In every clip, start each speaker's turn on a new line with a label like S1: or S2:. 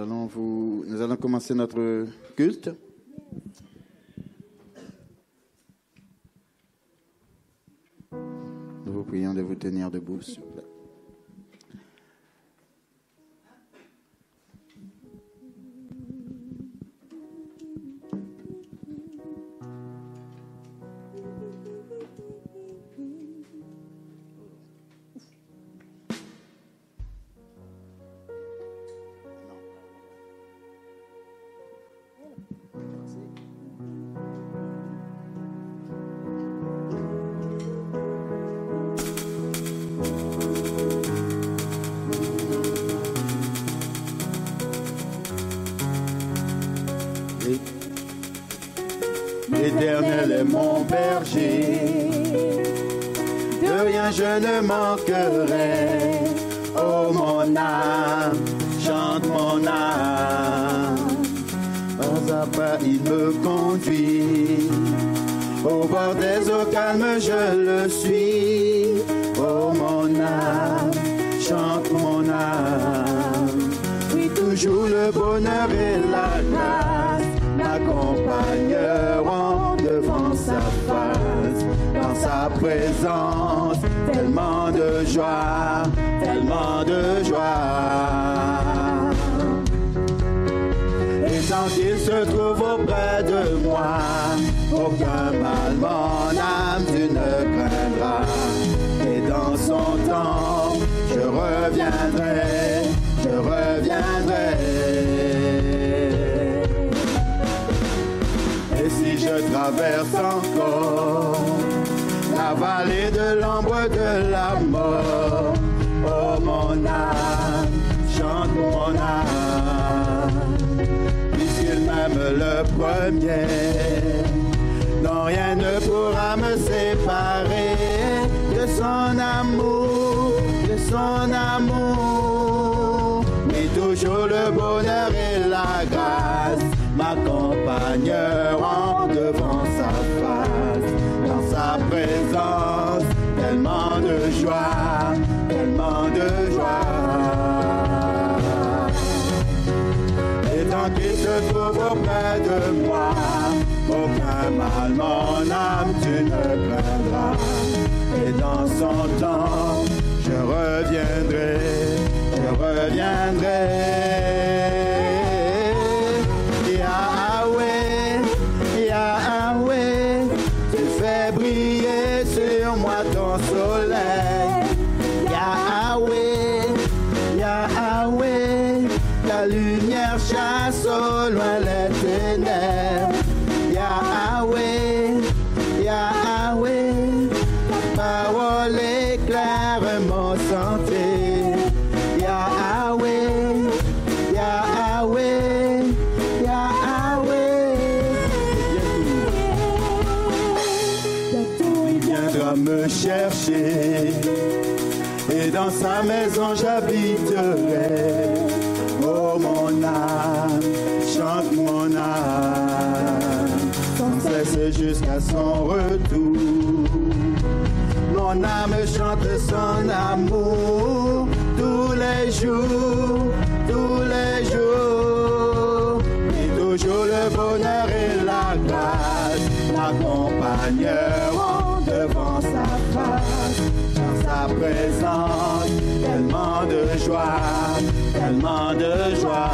S1: Nous allons commencer notre culte. Nous vous prions de vous tenir debout, s'il vous plaît.
S2: L'Éternel est mon berger, de rien je ne manquerai. Oh mon âme, chante mon âme. Pas à pas il me conduit, au bord des eaux calmes je le suis. Oh mon âme, chante mon âme. Oui, toujours le bonheur et la grâce m'accompagneront devant sa face. Dans sa présence, tellement de joie, tellement de joie. Et tant qu'il se trouve auprès de moi, aucun mal, mon âme, tu ne craindras. Et dans son temps, je reviendrai, je reviendrai. Et si je traverse encore la vallée de l'ombre de la mort, oh mon âme, chante mon âme. Puisqu'il m'aime le premier, non rien ne pourra me séparer de son amour, de son amour. Mais toujours le bonheur et la grâce m'accompagneront devant sa face. Dans sa présence, tellement de joie, tellement de joie. Et tant qu'il se trouve auprès de moi, aucun mal, mon âme, tu ne craindras. Et dans son temps, je reviendrai, je reviendrai. Briller sur moi ton soleil, Yahweh, Yahweh, ta lumière chasse au loin les ténèbres, Yahweh, Yahweh, ta parole éclaire mon sentier, Yahweh, Yahweh, Yahweh. Me chercher et dans sa maison j'habiterai. Oh mon âme, chante mon âme, sans cesse jusqu'à son retour. Mon âme chante son amour tous les jours, tous les jours. Et toujours le bonheur et la grâce m'accompagneront devant sa face. Dans sa présence, tellement de joie, tellement de joie.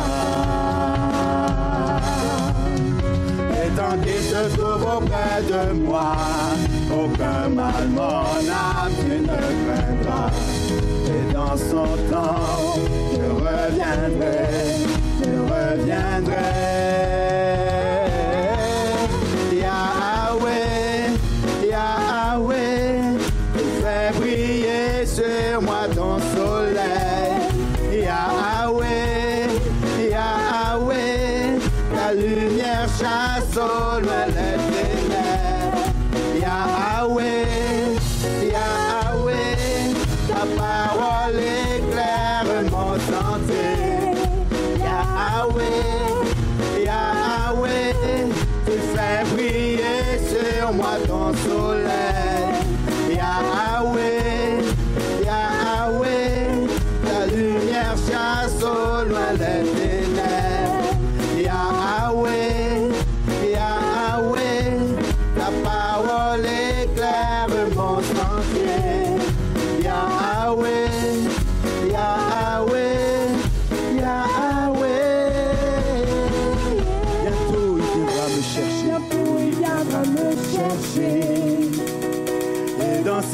S2: Et tant qu'il se trouve auprès de moi, aucun mal, mon âme, tu ne craindras. Et dans son temps, je reviendrai, je reviendrai. Yahweh, fais briller sur moi ton soleil. Yahweh, Yahweh, ta lumière chasse au loin les ténèbres. Yahweh, Yahweh, ta parole éclaire mon sentier. Yahweh, Yahweh, tu fais briller sur moi ton soleil. Yahweh, Yahweh, ta lumière chasse au loin les ténèbres.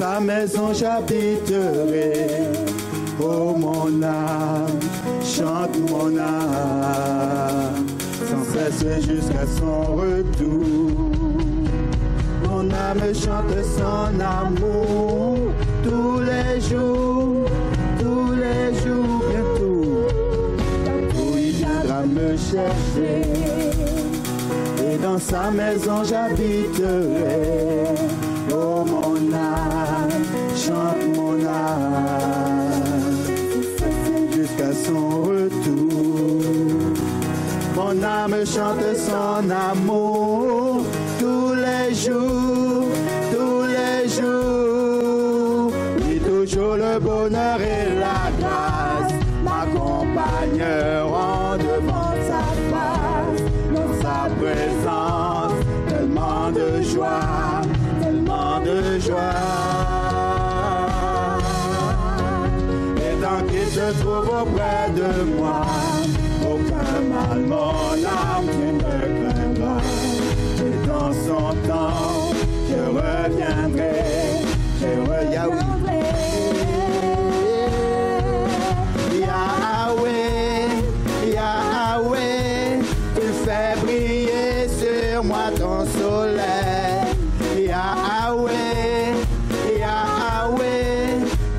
S2: sa maison j'habiterai. Oh mon âme, chante mon âme, sans cesse jusqu'à son retour. Mon âme chante son amour tous les jours, bientôt. Tantôt il viendra me chercher, et dans sa maison j'habiterai. Oh mon âme, chante mon âme, jusqu'à son retour. Mon âme chante son amour tous les jours, et toujours le bonheur et la grâce m'accompagneront devant sa face. Dans sa présence, tellement de joie, Et tant qu'il se trouve auprès de moi, aucun mal, mon âme, tu ne craindras. Et dans son temps, je reviendrai, Yahweh, tu fais briller sur moi ton soleil. Yahweh,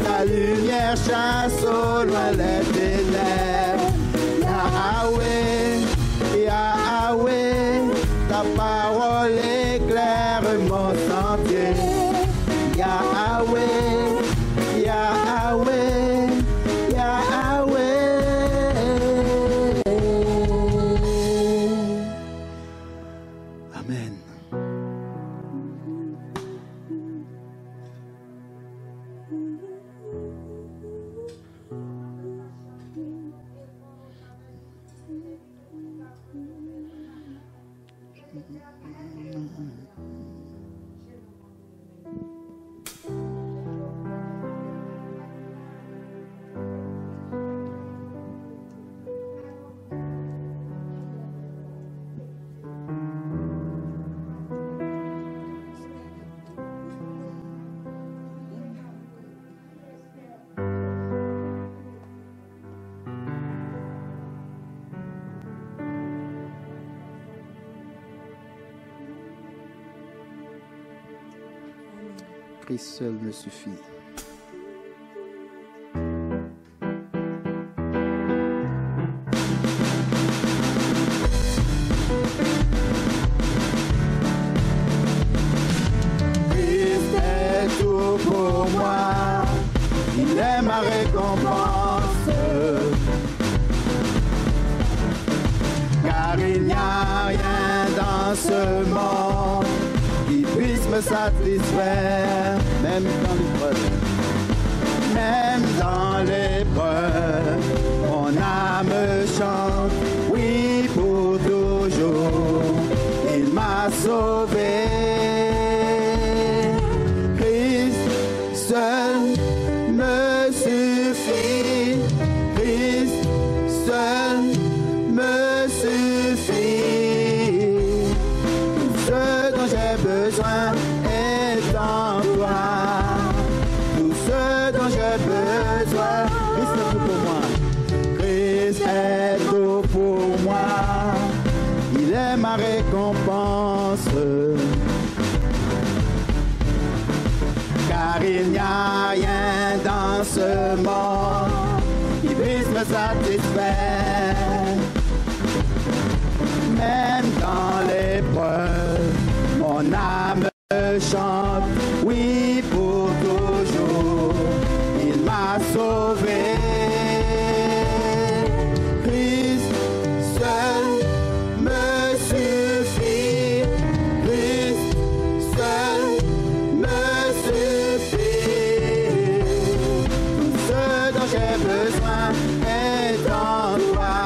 S2: ta lumière chasse au loin les ténèbres. Yahweh, ta parole éclaire mon sentier. Yahweh. Amen. Christ seul me suffit. Christ est tout pour moi, il est ma récompense, car il n'y a rien dans ce monde qui puisse me satisfaire, même dans l'épreuve, mon âme chante, oui pour toujours, il m'a sauvé. Christ seul me suffit, Christ seul me suffit. Tout ce dont j'ai besoin est en toi. Tout ce dont j'ai besoin, Christ est tout pour moi. Christ est tout pour moi. Il est ma récompense. Car il n'y a rien dans ce monde qui puisse me satisfaire. Même dans l'épreuve, mon âme chante, oui pour toujours, il m'a sauvé. Christ seul me suffit, Christ seul me suffit. Tout ce dont j'ai besoin est en toi.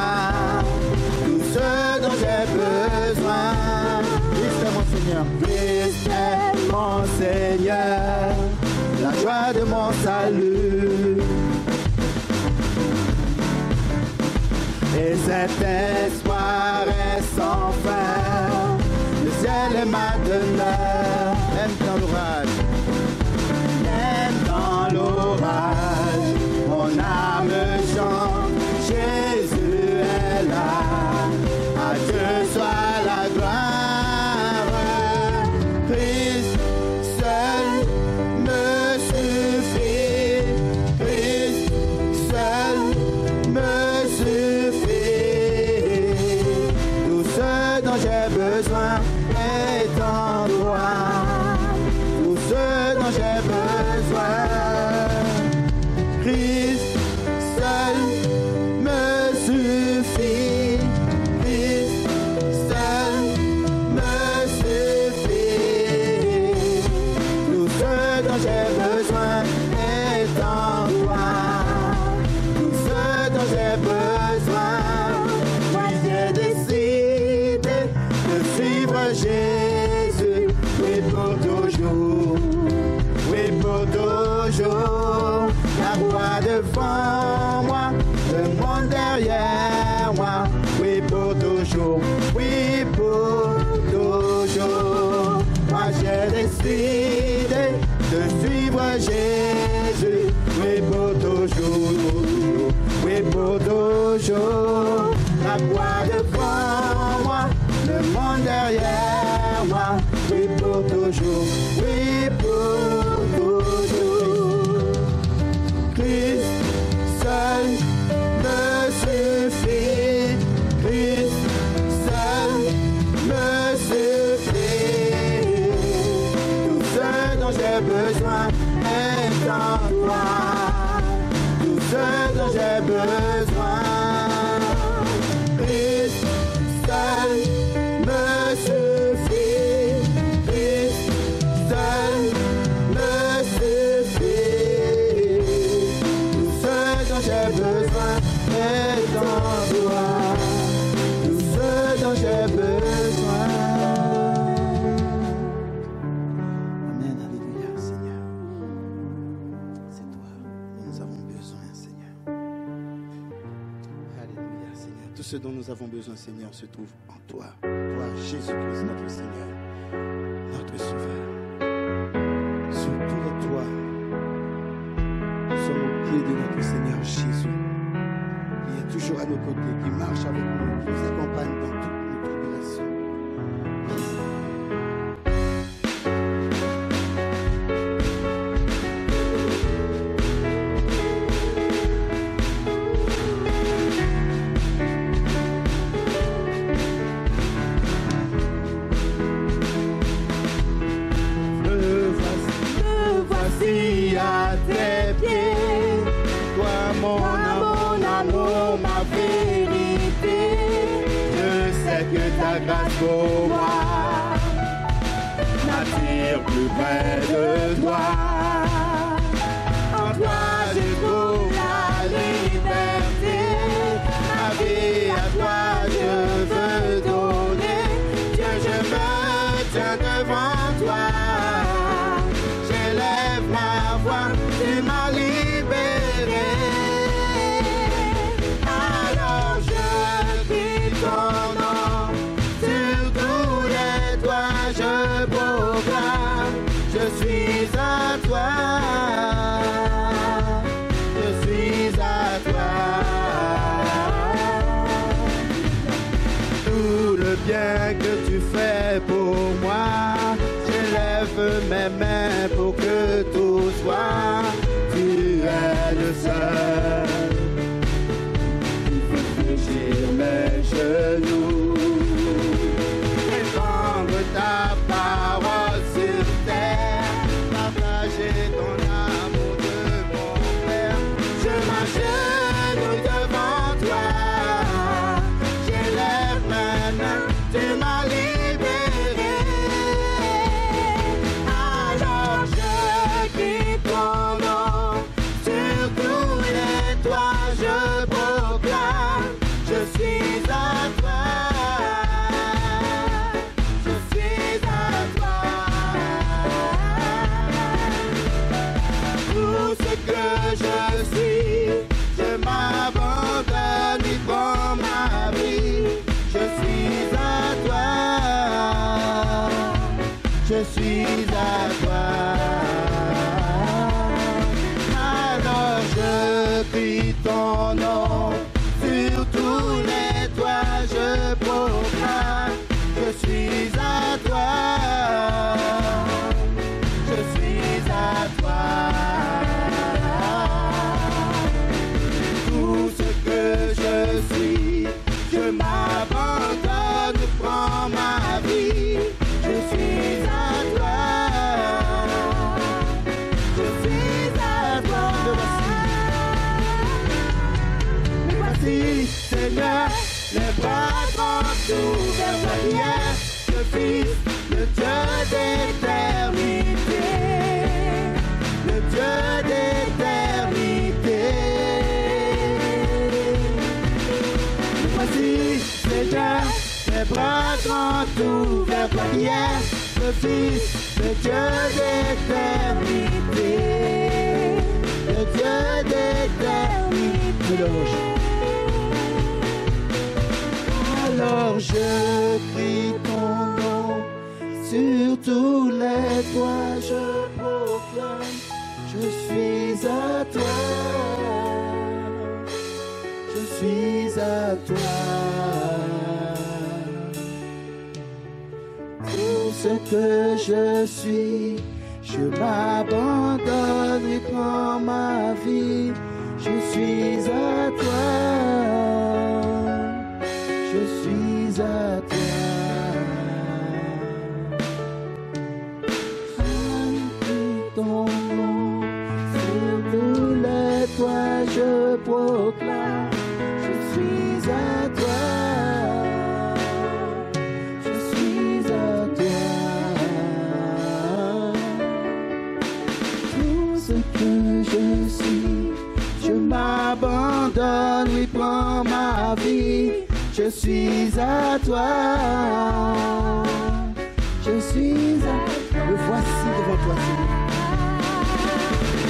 S2: Tout ce dont j'ai besoin, Christ est mon Seigneur. Christ est mon Seigneur, la joie de mon salut. Et cet espoir est sans fin. Le ciel est ma demeure, même dans l'orage. besoin est en toi. Tout ce dont j'ai besoin, Christ seul me suffit. Christ seul me suffit. Tout ce dont j'ai besoin est en toi. Tout ce dont j'ai besoin, moi j'ai décidé de suivre Jésus, oui pour toujours, oui pour toujours. La voie devant moi, le monde derrière moi, oui pour toujours, oui pour toujours. Moi j'ai décidé de suivre Jésus, oui pour toujours, oui pour toujours. La voie devant moi, le monde derrière moi, oui pour toujours, oui pour toujours. Christ seul me suffit, Christ seul me suffit. Tout ce dont j'ai besoin est en toi. Tout ce dont j'ai besoin, Christ seul me suffit, Christ seul me suffit. Tout ce dont j'ai besoin est en toi. Tout ce dont j'ai besoin. Amen, alléluia, Seigneur. C'est toi dont nous avons besoin, Seigneur. Alléluia, Seigneur. Tout ce dont nous avons besoin, Seigneur, se trouve en toi. Toi, Jésus-Christ, notre Seigneur, notre Sauveur. Sur tous les toits, nous sommes au pied de notre Seigneur Jésus, qui est toujours à nos côtés, qui marche avec nous, qui nous accompagne dans toutes nos tribulations. Me voici à tes pieds, toi mon amour, ma vérité. Je sais que ta grâce pour moi m'attire plus près de toi. En toi je trouve la liberté. Ma vie à toi je veux donner. Dieu, je me tiens devant toi. J'élève ma voix, tu m'as libéré. Alors je crie ton nom. Sur tous les toits je proclame. Je suis à toi. Je suis à toi. Tout le bien que tu fais pour moi, j'élève mes mains pour que tout soit. Tu es le seul qui fait fléchir mes genoux. Répandre ta parole sur terre, partager ton amour de mon Père. Je m'agenouille devant toi. J'élève mes mains, tu m'as libéré. Alors je crie ton nom. Sur tous les toits je proclame. Je suis à toi. Je suis à toi. Tout ce que je suis, je m'abandonne, il prend ma vie. Je suis à toi. Je suis à toi. Alors je crie ton nom. Sur tous les toits je proclame. Je suis à toi. Je suis à toi. Tout ce que je suis, je m'abandonne, prends prends ma vie. Je suis à toi. Je suis à toi. Me voici, Seigneur, les bras grands ouverts vers hier. Le Fils, le Dieu d'éternité. Le Dieu d'éternité. Me voici, Seigneur, les bras grands ouverts vers hier. Le Fils, le Dieu d'éternité. Le Dieu d'éternité. Alors je crie ton nom sur tous les toits, je proclame, je suis à toi, je suis à toi. Pour ce que je suis, je m'abandonne et prends ma vie, je suis à toi. Je suis à toi. Ton nom sur tous les toits, je proclame, je suis à toi. Je suis à toi. Tout ce que je suis, je m'abandonne, oui, prends ma vie. Je suis à toi, je suis à toi. Me voici devant toi, Seigneur.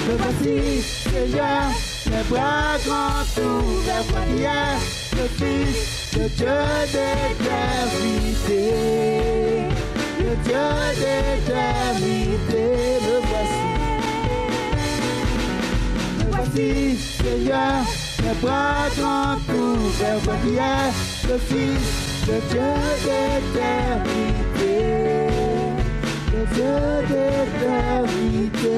S2: Me voici, Seigneur, mes bras grands ouverts vers hier. Le Fils, le Dieu d'éternité. Le Dieu d'éternité, me voici. Me voici, Seigneur, mes bras grands ouverts vers hier. Le Fils, le Dieu d'éternité, le Dieu d'éternité.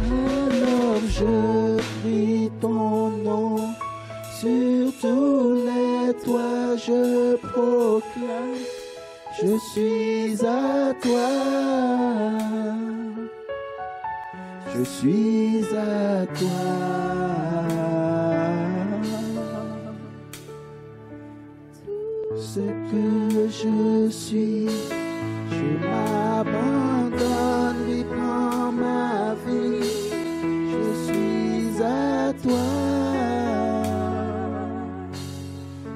S2: Alors je crie ton nom sur tous les toits, je proclame, je suis à toi. Je suis à toi. Ce que je suis, je m'abandonne, oui, prends ma vie, je suis à toi,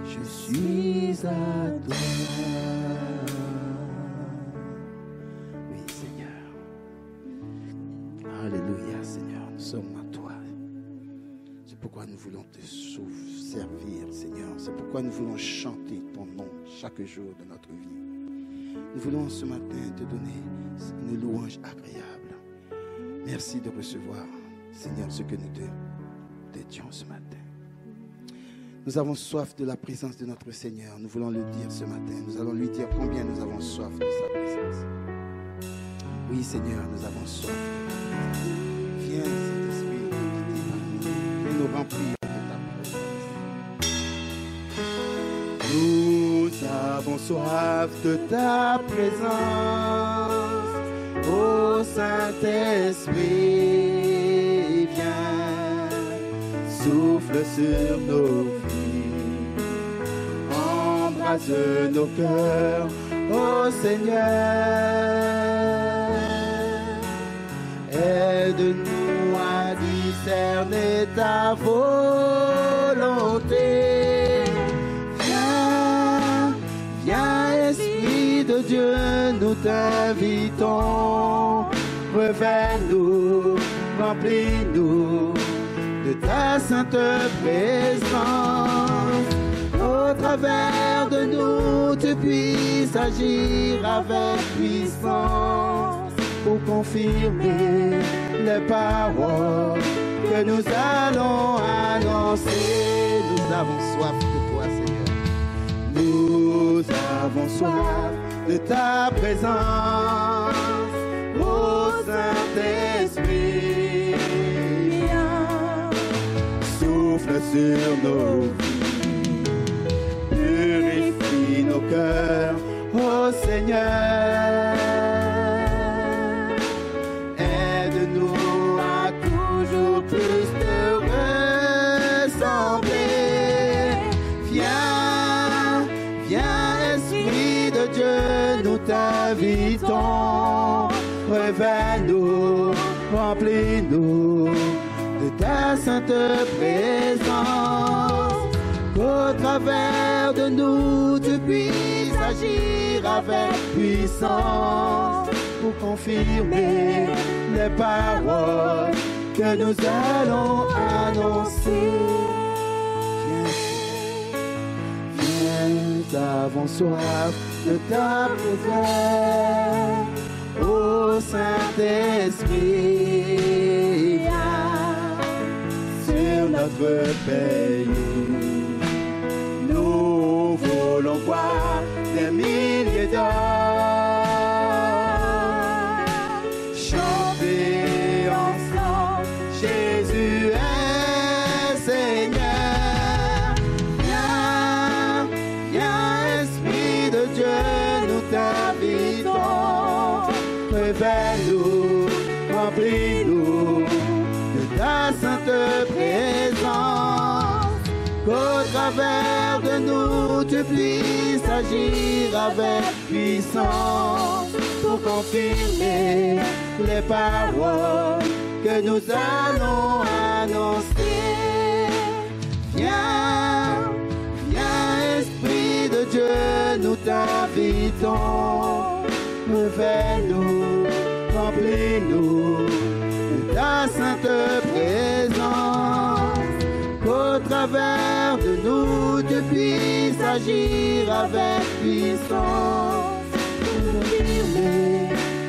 S2: je suis à toi. Oui, Seigneur. Alléluia, Seigneur, nous sommes à toi. C'est pourquoi nous voulons te servir, Seigneur. C'est pourquoi nous voulons chanter ton nom chaque jour de notre vie. Nous voulons ce matin te donner une louange agréable. Merci de recevoir, Seigneur, ce que nous te dédions ce matin. Nous avons soif de la présence de notre Seigneur. Nous voulons le dire ce matin. Nous allons lui dire combien nous avons soif de sa présence. Oui, Seigneur, nous avons soif de ta présence. Viens, Saint-Esprit, viens nous remplir. Nous avons soif de ta présence, ô Saint-Esprit, viens, souffle sur nos vies, embrase nos cœurs, ô Seigneur, aide-nous à discerner ta volonté. Viens, Esprit de Dieu, nous t'invitons. Revêt-nous, remplis-nous de ta sainte présence. Au travers de nous, tu puisses agir avec puissance pour confirmer les paroles que nous allons annoncer. Nous avons soif de toi, Seigneur. Nous avons soif de ta présence, ô Saint-Esprit. Souffle sur nos vies, cœur, ô Seigneur. Aide-nous à toujours plus te ressembler. Viens, viens, Esprit de Dieu, nous t'invitons. Révèle-nous, remplis-nous de ta sainte présence. Qu'au travers de nous, tu puisses agir avec puissance pour confirmer les paroles que nous allons annoncer. Viens, nous avons soif de ta présence, ô Saint-Esprit, sur notre pays. Nous voulons voir des milliers d'hommes chanter ensemble, Jésus est Seigneur. Viens, viens, Esprit de Dieu, nous t'invitons. Révèle-nous, remplis-nous de ta sainte présence. Qu'au travers de nous, tu puisses agir avec puissance pour confirmer les paroles que nous allons annoncer. Viens, viens, Esprit de Dieu, nous t'invitons. Révèle-nous, remplis-nous de ta sainte présence. Qu'au travers de nous, tu puisses agir avec puissance pour confirmer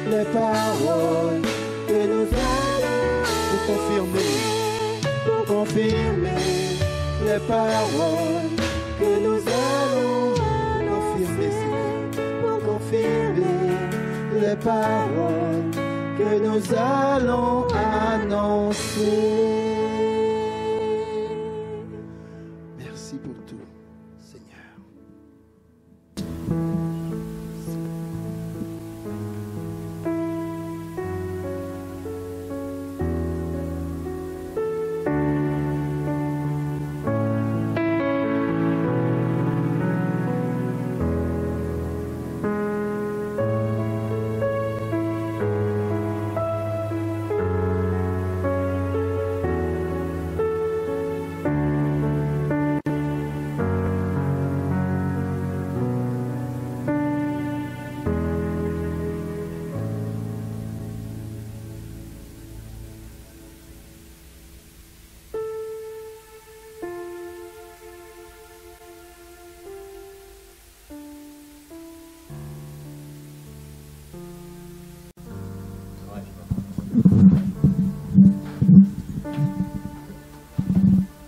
S2: les paroles que nous allons confirmer les paroles que nous allons confirmer les paroles que nous allons annoncer.
S1: Merci pour tout, Seigneur.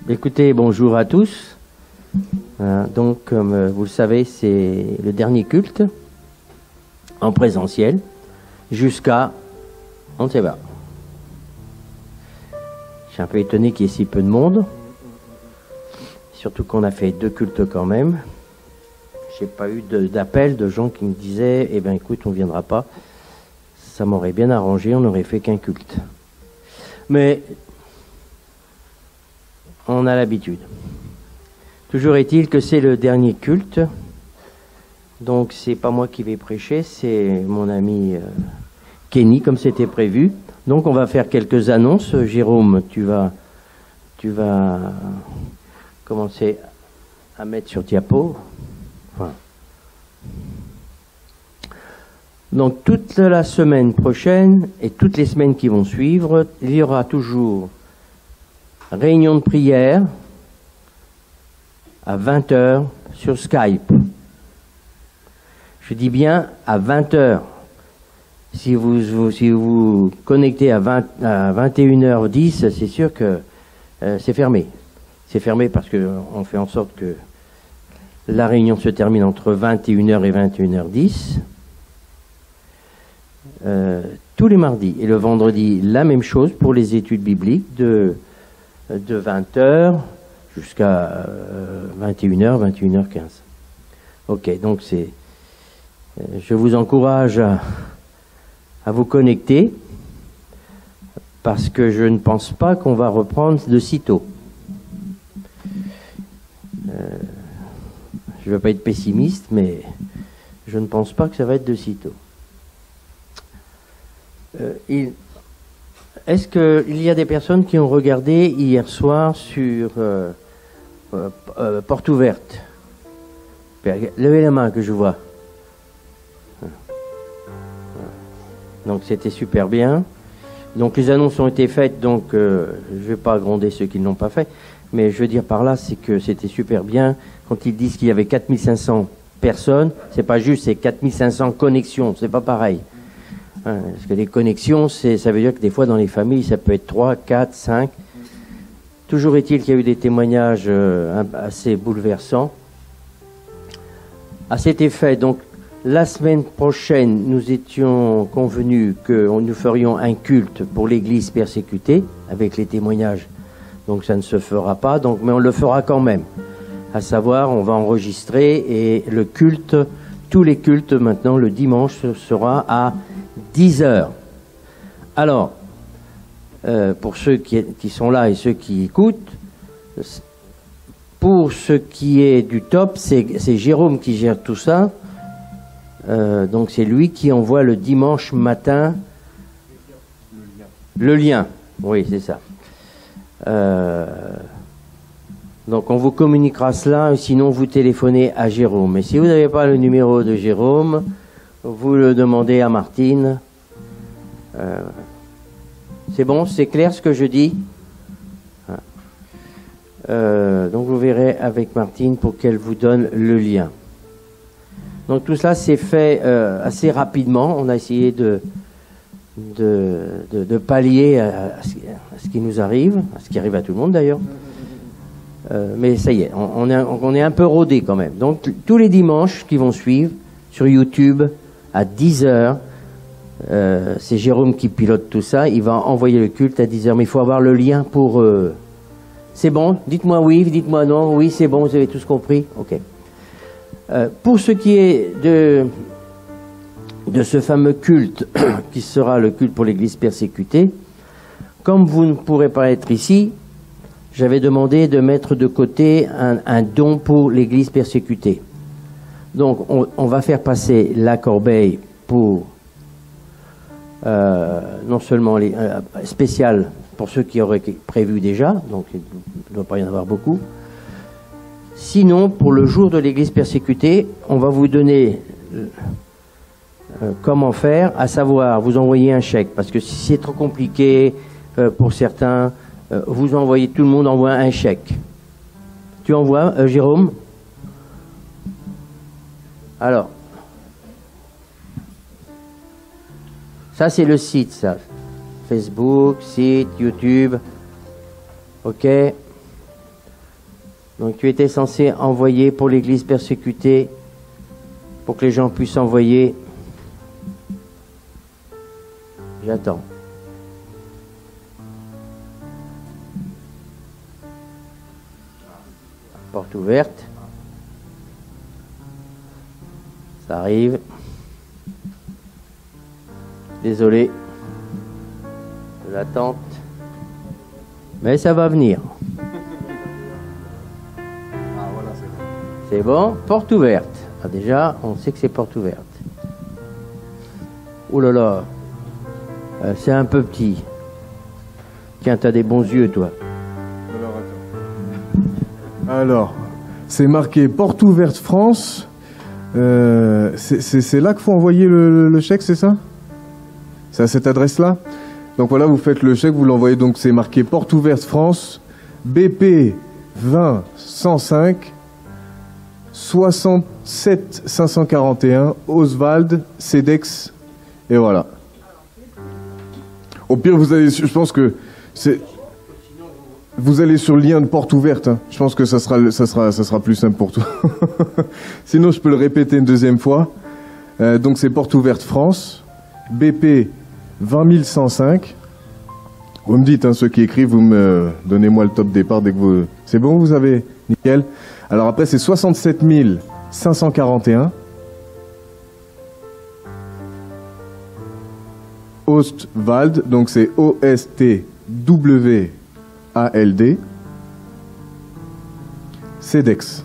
S3: Écoutez, bonjour à tous. Donc, comme vous le savez, c'est le dernier culte en présentiel jusqu'à, on ne sait pas. Je suis un peu étonné qu'il y ait si peu de monde, surtout qu'on a fait 2 cultes quand même. J'ai pas eu d'appel de gens qui me disaient « Eh bien, écoute, on viendra pas. » Ça m'aurait bien arrangé, on n'aurait fait qu'un culte. Mais on a l'habitude. Toujours est-il que c'est le dernier culte. Donc, c'est pas moi qui vais prêcher, c'est mon ami Kenny, comme c'était prévu. Donc, on va faire quelques annonces. Jérôme, tu vas commencer à mettre sur diapo. Voilà. Donc, toute la semaine prochaine et toutes les semaines qui vont suivre, il y aura toujours réunion de prière à 20h sur Skype. Je dis bien à 20h. Si vous connectez à 21h10, c'est sûr que c'est fermé. C'est fermé parce qu'on fait en sorte que la réunion se termine entre 21h et 21h10. Tous les mardis et le vendredi, la même chose pour les études bibliques de 20h jusqu'à 21h, 21h15. Ok, donc je vous encourage à vous connecter, parce que je ne pense pas qu'on va reprendre de sitôt. Je ne veux pas être pessimiste, mais je ne pense pas que ça va être de sitôt. Est-ce qu'il y a des personnes qui ont regardé hier soir sur Porte Ouverte? Levez la main que je vois. Donc c'était super bien. Donc les annonces ont été faites, donc je ne vais pas gronder ceux qui ne l'ont pas fait, mais je veux dire par là, c'est que c'était super bien. Quand ils disent qu'il y avait 4500 personnes, c'est pas juste, c'est 4500 connexions, c'est pas pareil. Parce que les connexions, ça veut dire que des fois dans les familles, ça peut être 3, 4, 5. Toujours est-il qu'il y a eu des témoignages assez bouleversants. À cet effet, donc, la semaine prochaine, nous étions convenus que nous ferions un culte pour l'Église persécutée, avec les témoignages. Donc ça ne se fera pas, mais on le fera quand même. À savoir, on va enregistrer, et le culte, tous les cultes maintenant, le dimanche, sera à 10h. Alors, pour ceux qui sont là et ceux qui écoutent, pour ce qui est du top, c'est Jérôme qui gère tout ça. Donc c'est lui qui envoie le dimanche matin le lien. Oui, c'est ça. Donc on vous communiquera cela, sinon vous téléphonez à Jérôme. Et si vous n'avez pas le numéro de Jérôme, vous le demandez à Martine. C'est bon, c'est clair ce que je dis? Donc vous verrez avec Martine pour qu'elle vous donne le lien. Donc tout cela s'est fait assez rapidement. On a essayé de pallier à ce qui nous arrive, à ce qui arrive à tout le monde d'ailleurs. Mais ça y est, on est un peu rodé quand même. Donc tous les dimanches qui vont suivre, sur YouTube, à 10h, c'est Jérôme qui pilote tout ça. Il va envoyer le culte à 10h, mais il faut avoir le lien pour... C'est bon? Dites-moi oui, dites-moi non. Oui, c'est bon, vous avez tous compris? Ok. Pour ce qui est de ce fameux culte, qui sera le culte pour l'Église persécutée, comme vous ne pourrez pas être ici, j'avais demandé de mettre de côté un don pour l'Église persécutée. Donc, on va faire passer la corbeille pour non seulement les spécial pour ceux qui auraient prévu déjà, donc il ne doit pas y en avoir beaucoup. Sinon, pour le jour de l'Église persécutée, on va vous donner comment faire, à savoir vous envoyer un chèque, parce que si c'est trop compliqué pour certains, vous envoyez, tout le monde envoie un chèque. Tu envoies, Jérôme? Alors, ça c'est le site, ça. Facebook, site, YouTube. Ok. Donc tu étais censé envoyer pour l'Église persécutée, pour que les gens puissent envoyer. J'attends. Porte ouverte. Ça arrive. Désolé de l'attente. Mais ça va venir. C'est bon, porte ouverte. Ah, déjà, on sait que c'est porte ouverte. Oh là là, c'est un peu petit. Tiens, t'as des bons yeux, toi.
S4: Alors, c'est marqué porte ouverte France. C'est là qu'il faut envoyer le chèque, c'est ça? C'est à cette adresse-là? Donc voilà, vous faites le chèque, vous l'envoyez, donc c'est marqué porte ouverte France, BP 20 105 67 541, Oswald, CEDEX, et voilà. Au pire, vous allez, je pense que c'est... Vous allez sur le lien de porte ouverte, hein. Je pense que ça sera plus simple pour toi. Sinon, je peux le répéter une deuxième fois. Donc c'est porte ouverte France, BP 20 105. Vous me dites, hein, ceux qui écrivent, vous me donnez-moi le top départ dès que vous... C'est bon, vous avez? Nickel. Alors après, c'est 67 541 Ostwald, donc c'est O-S-T-W-A-L-D, CEDEX.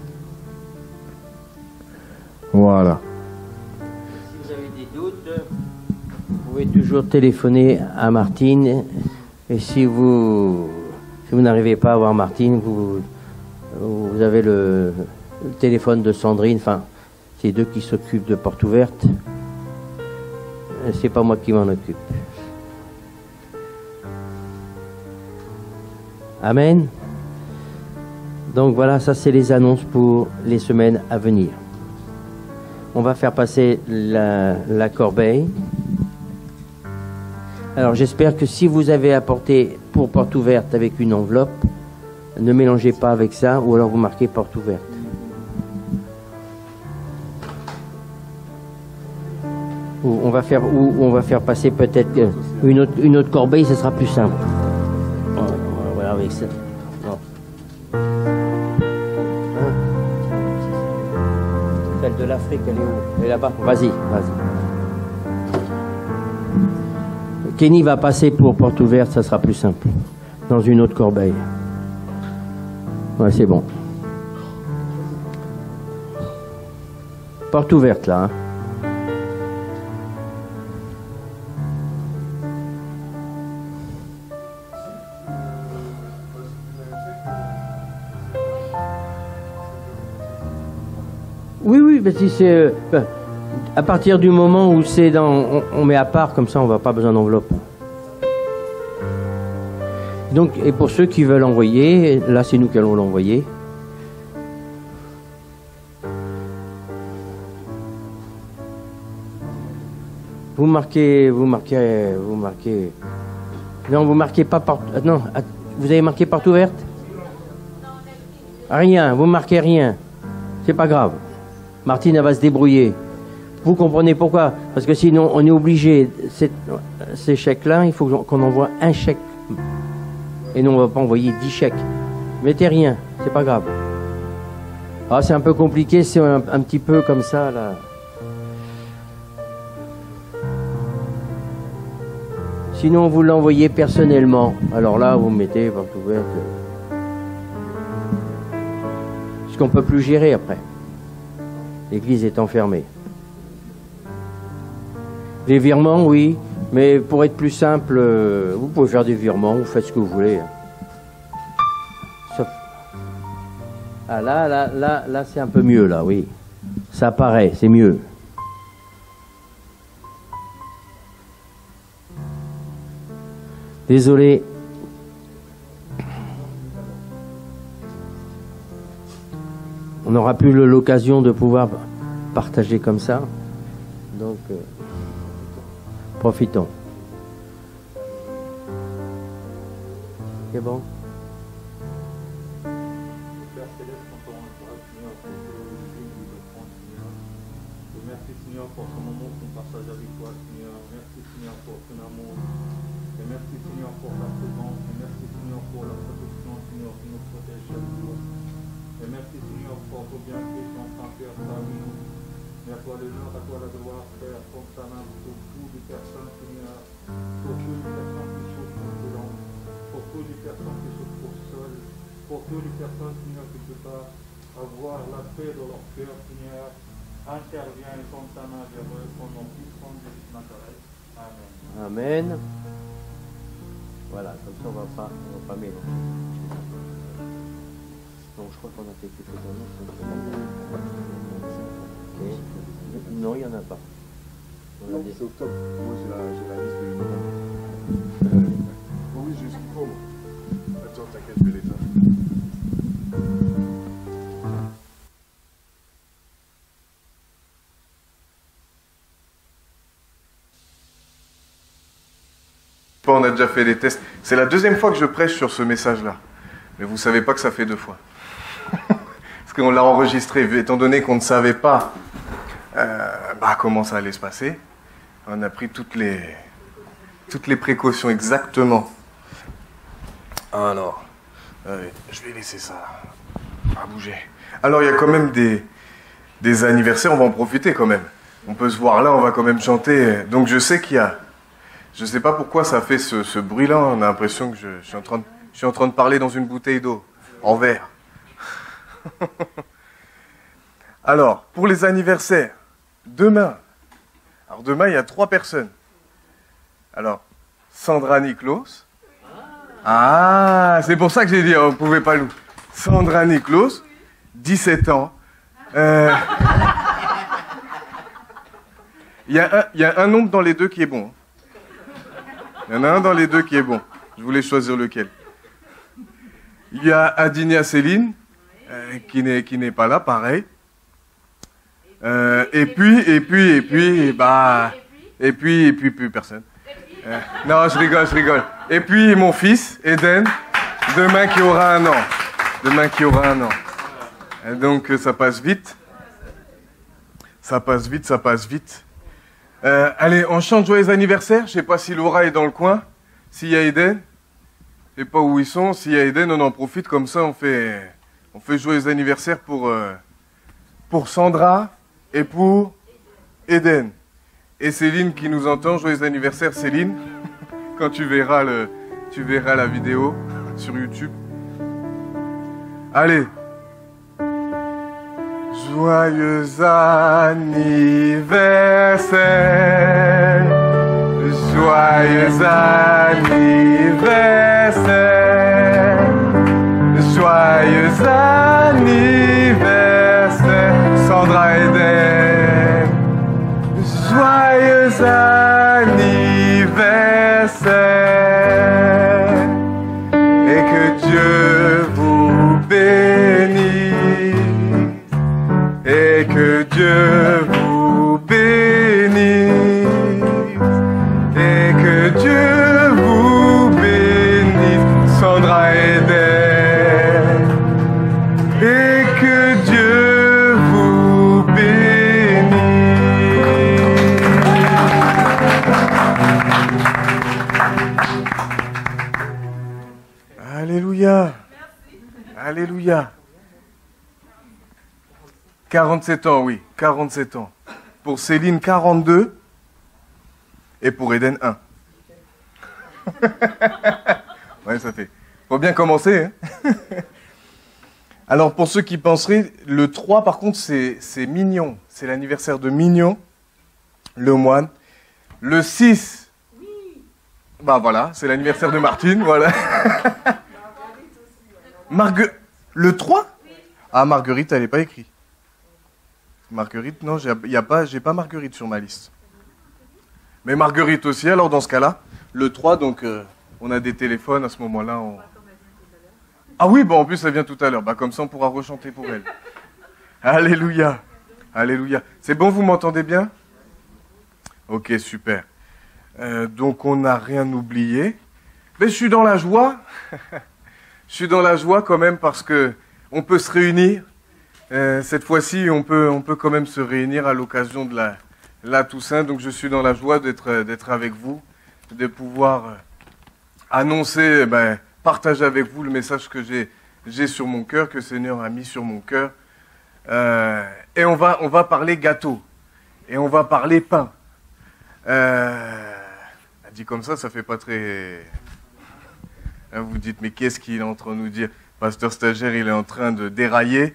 S4: Voilà.
S3: Si vous avez des doutes, vous pouvez toujours téléphoner à Martine. Et si vous n'arrivez pas à voir Martine, vous avez le téléphone de Sandrine. Enfin, c'est deux qui s'occupent de Porte Ouverte. C'est pas moi qui m'en occupe. Amen. Donc voilà, ça c'est les annonces pour les semaines à venir. On va faire passer la corbeille. Alors j'espère que si vous avez apporté pour Porte Ouverte avec une enveloppe, ne mélangez pas avec ça, ou alors vous marquez Porte Ouverte. Ou on va faire passer peut-être une autre corbeille, ce sera plus simple. Voilà, avec ça. Non. Hein? Celle de l'Afrique, elle est où? Elle est là-bas. Vas-y. Kenny va passer pour Porte Ouverte, ça sera plus simple. Dans une autre corbeille. Ouais, c'est bon. Porte Ouverte, là. Hein. Oui, mais si c'est... à partir du moment où c'est dans... On met à part, comme ça, on va pas besoin d'enveloppe. Donc, et pour ceux qui veulent envoyer, là, c'est nous qui allons l'envoyer. Vous marquez... Non, vous marquez pas Porte... Non, vous avez marqué Porte Ouverte? Rien, vous marquez rien. C'est pas grave. Martine, elle va se débrouiller. Vous comprenez pourquoi? Parce que sinon, on est obligé, ces chèques-là, il faut qu'on envoie un chèque. Et non, on ne va pas envoyer 10 chèques. Mettez rien, c'est pas grave. Ah, c'est un peu compliqué, c'est un petit peu comme ça, là. Sinon, vous l'envoyez personnellement. Alors là, vous mettez Porte Ouverte. Ce qu'on ne peut plus gérer après. L'église est enfermée. Les virements, oui, mais pour être plus simple, vous pouvez faire des virements, vous faites ce que vous voulez. Sauf... Ah là, c'est un peu mieux, là, oui. Ça paraît, c'est mieux. Désolé. On n'aura plus l'occasion de pouvoir partager comme ça. Donc, profitons. C'est bon?
S5: Merci Seigneur pour ce moment qu'on partage avec toi, Seigneur. Merci Seigneur pour ton amour. Et merci Seigneur pour ta présence. Et merci Seigneur pour la protection, Seigneur, qui nous protège chaque jour. Et merci Seigneur pour ton bienfait, ton Saint-Père parmi nous. Et à toi l'honneur, à toi la gloire, Père, constamment pour toutes les personnes, Seigneur. Pour toutes les personnes qui souffrent pour Boulogne. Pour toutes les personnes qui souffrent pour Sol. Pour toutes les personnes, Seigneur, qui ne peuvent pas avoir la paix dans leur cœur, Seigneur. Intervient et compte ta main vers eux au nom puissant de Jésus Nazareth. Amen.
S3: Amen. Voilà, comme ça on va pas mélanger. Donc je crois qu'on a fait quelques annonces. Okay. Non, il n'y en a pas.
S4: Non, c'est octobre. Moi j'ai la liste de novembre. Oui, j'ai ce qu'il faut. Attends, t'inquiète, je vais les faire. On a déjà fait des tests. C'est la deuxième fois que je prêche sur ce message-là. Mais vous ne savez pas que ça fait 2 fois. Parce qu'on l'a enregistré, étant donné qu'on ne savait pas comment ça allait se passer. On a pris toutes les précautions exactement. Alors, je vais laisser ça à bouger. Alors, il y a quand même des des anniversaires, on va en profiter quand même. On peut se voir là, on va quand même chanter. Donc je sais qu'il y a... Je ne sais pas pourquoi ça fait ce bruit-là. On a l'impression que je suis en train de parler dans une bouteille d'eau, en verre. Alors, pour les anniversaires, demain. Alors demain, il y a 3 personnes. Alors, Sandra Niklos. Ah, c'est pour ça que j'ai dit, on ne pouvait pas louer. Sandra Niklos, 17 ans. Il y a un nombre dans les deux qui est bon. Il y en a un dans les deux qui est bon. Je voulais choisir lequel. Il y a Adinia Céline, qui n'est pas là, pareil. Et puis, plus personne. Non, je rigole. Et puis, mon fils, Eden, demain qui aura 1 an. Et donc, ça passe vite. Allez, on chante joyeux anniversaire. Je sais pas si Laura est dans le coin. S'il y a Eden, je sais pas où ils sont. S'il y a Eden, on en profite comme ça. On fait joyeux anniversaire pour Sandra et pour Eden. Et Céline qui nous entend, joyeux anniversaire Céline. Quand tu verras la vidéo sur YouTube. Allez. Joyeux anniversaire, joyeux anniversaire, joyeux anniversaire, Sandra Eden, joyeux anniversaire, et que Dieu vous bénisse. Et que Dieu vous bénisse, et que Dieu vous bénisse, Sandra Eden, et que Dieu vous bénisse. Alléluia, alléluia. 47 ans, oui, 47 ans. Pour Céline, 42. Et pour Eden, 1. Ouais, ça fait. Faut bien commencer, hein. Alors, pour ceux qui penseraient, le 3, par contre, c'est Mignon. C'est l'anniversaire de Mignon, le moine. Le 6, bah voilà, c'est l'anniversaire de Martine, voilà. Le 3 ? Ah, Marguerite, elle n'est pas écrite. Marguerite, non, j'ai pas Marguerite sur ma liste. Mais Marguerite aussi, alors dans ce cas-là, le 3, donc on a des téléphones à ce moment-là. Ah oui, bon, en plus, ça vient tout à l'heure. Bah, comme ça, on pourra rechanter pour elle. Alléluia. Alléluia. C'est bon, vous m'entendez bien ? Ok, super. Donc, on n'a rien oublié. Mais je suis dans la joie. Je suis dans la joie quand même parce que on peut se réunir. Cette fois-ci, on peut quand même se réunir à l'occasion de la Toussaint. Donc, je suis dans la joie d'être avec vous, de pouvoir annoncer, partager avec vous le message que j'ai sur mon cœur, que le Seigneur a mis sur mon cœur. Et on va parler gâteau. Et on va parler pain. Dit comme ça fait pas très... Là, vous dites, mais qu'est-ce qu'il est en train de nous dire ? Pasteur stagiaire, il est en train de dérailler.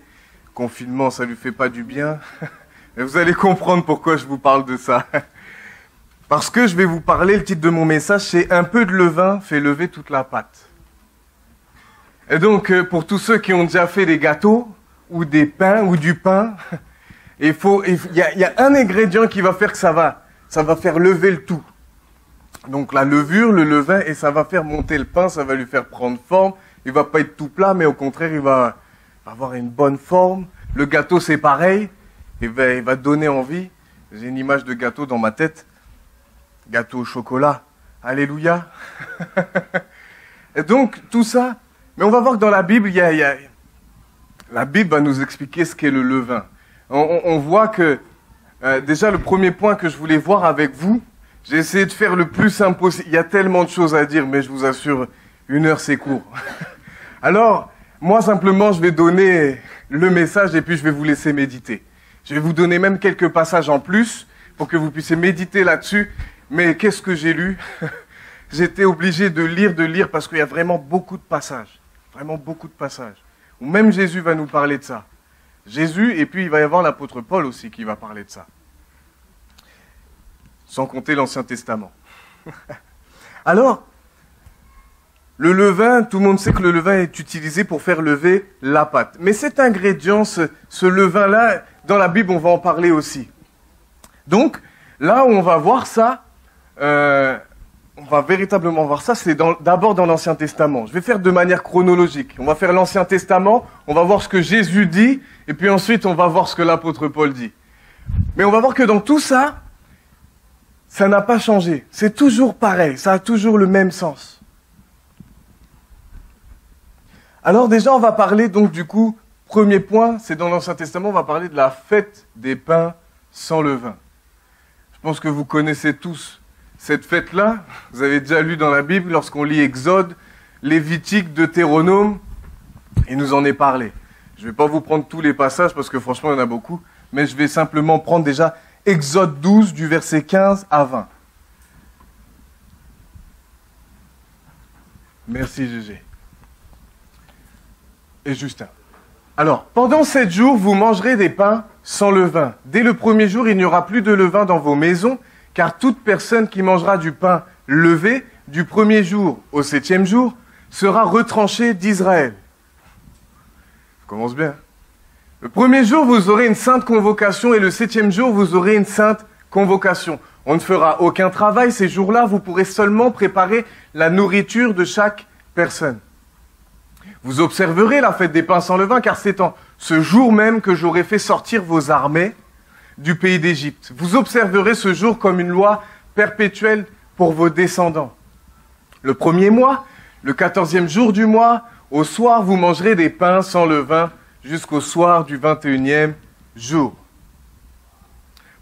S4: Confinement, ça lui fait pas du bien. Et vous allez comprendre pourquoi je vous parle de ça. Parce que je vais vous parler, le titre de mon message, c'est « Un peu de levain fait lever toute la pâte ». Et donc, pour tous ceux qui ont déjà fait des gâteaux, ou des pains, ou du pain, il y a un ingrédient qui va faire que ça va faire lever le tout. Donc la levure, le levain, et ça va faire monter le pain, ça va lui faire prendre forme. Il va pas être tout plat, mais au contraire, il va avoir une bonne forme. Le gâteau, c'est pareil. Il va donner envie. J'ai une image de gâteau dans ma tête. Gâteau au chocolat. Alléluia. Et donc, tout ça. Mais on va voir que dans la Bible, la Bible va nous expliquer ce qu'est le levain. On voit que, déjà, le premier point que je voulais voir avec vous, j'ai essayé de faire le plus simple possible. Il y a tellement de choses à dire, mais je vous assure, 1 heure, c'est court. Alors, moi, simplement, je vais donner le message et puis je vais vous laisser méditer. Je vais vous donner même quelques passages en plus pour que vous puissiez méditer là-dessus. Mais qu'est-ce que j'ai lu? J'étais obligé de lire parce qu'il y a vraiment beaucoup de passages. Vraiment beaucoup de passages. Où même Jésus va nous parler de ça. Jésus, et puis il va y avoir l'apôtre Paul aussi qui va parler de ça. Sans compter l'Ancien Testament. Alors, le levain, tout le monde sait que le levain est utilisé pour faire lever la pâte. Mais cet ingrédient, ce levain-là, dans la Bible, on va en parler aussi. Donc, là où on va voir ça, on va véritablement voir ça, c'est d'abord dans l'Ancien Testament. Je vais faire de manière chronologique. On va faire l'Ancien Testament, on va voir ce que Jésus dit, et puis ensuite on va voir ce que l'apôtre Paul dit. Mais on va voir que dans tout ça, ça n'a pas changé. C'est toujours pareil, ça a toujours le même sens. Alors déjà, on va parler donc du coup, premier point, c'est dans l'Ancien Testament, on va parler de la fête des pains sans levain. Je pense que vous connaissez tous cette fête-là. Vous avez déjà lu dans la Bible, lorsqu'on lit Exode, Lévitique, Deutéronome, il nous en est parlé. Je ne vais pas vous prendre tous les passages parce que franchement, il y en a beaucoup, mais je vais simplement prendre déjà Exode 12, du verset 15 à 20. Merci Gégé. Et Justin. Alors, pendant 7 jours, vous mangerez des pains sans levain. Dès le premier jour, il n'y aura plus de levain dans vos maisons, car toute personne qui mangera du pain levé du premier jour au 7e jour sera retranchée d'Israël. Ça commence bien. Le premier jour, vous aurez une sainte convocation et le 7e jour, vous aurez une sainte convocation. On ne fera aucun travail ces jours-là, vous pourrez seulement préparer la nourriture de chaque personne. Vous observerez la fête des pains sans levain, car c'est en ce jour même que j'aurai fait sortir vos armées du pays d'Égypte. Vous observerez ce jour comme une loi perpétuelle pour vos descendants. Le premier mois, le 14e jour du mois, au soir, vous mangerez des pains sans levain jusqu'au soir du 21e jour.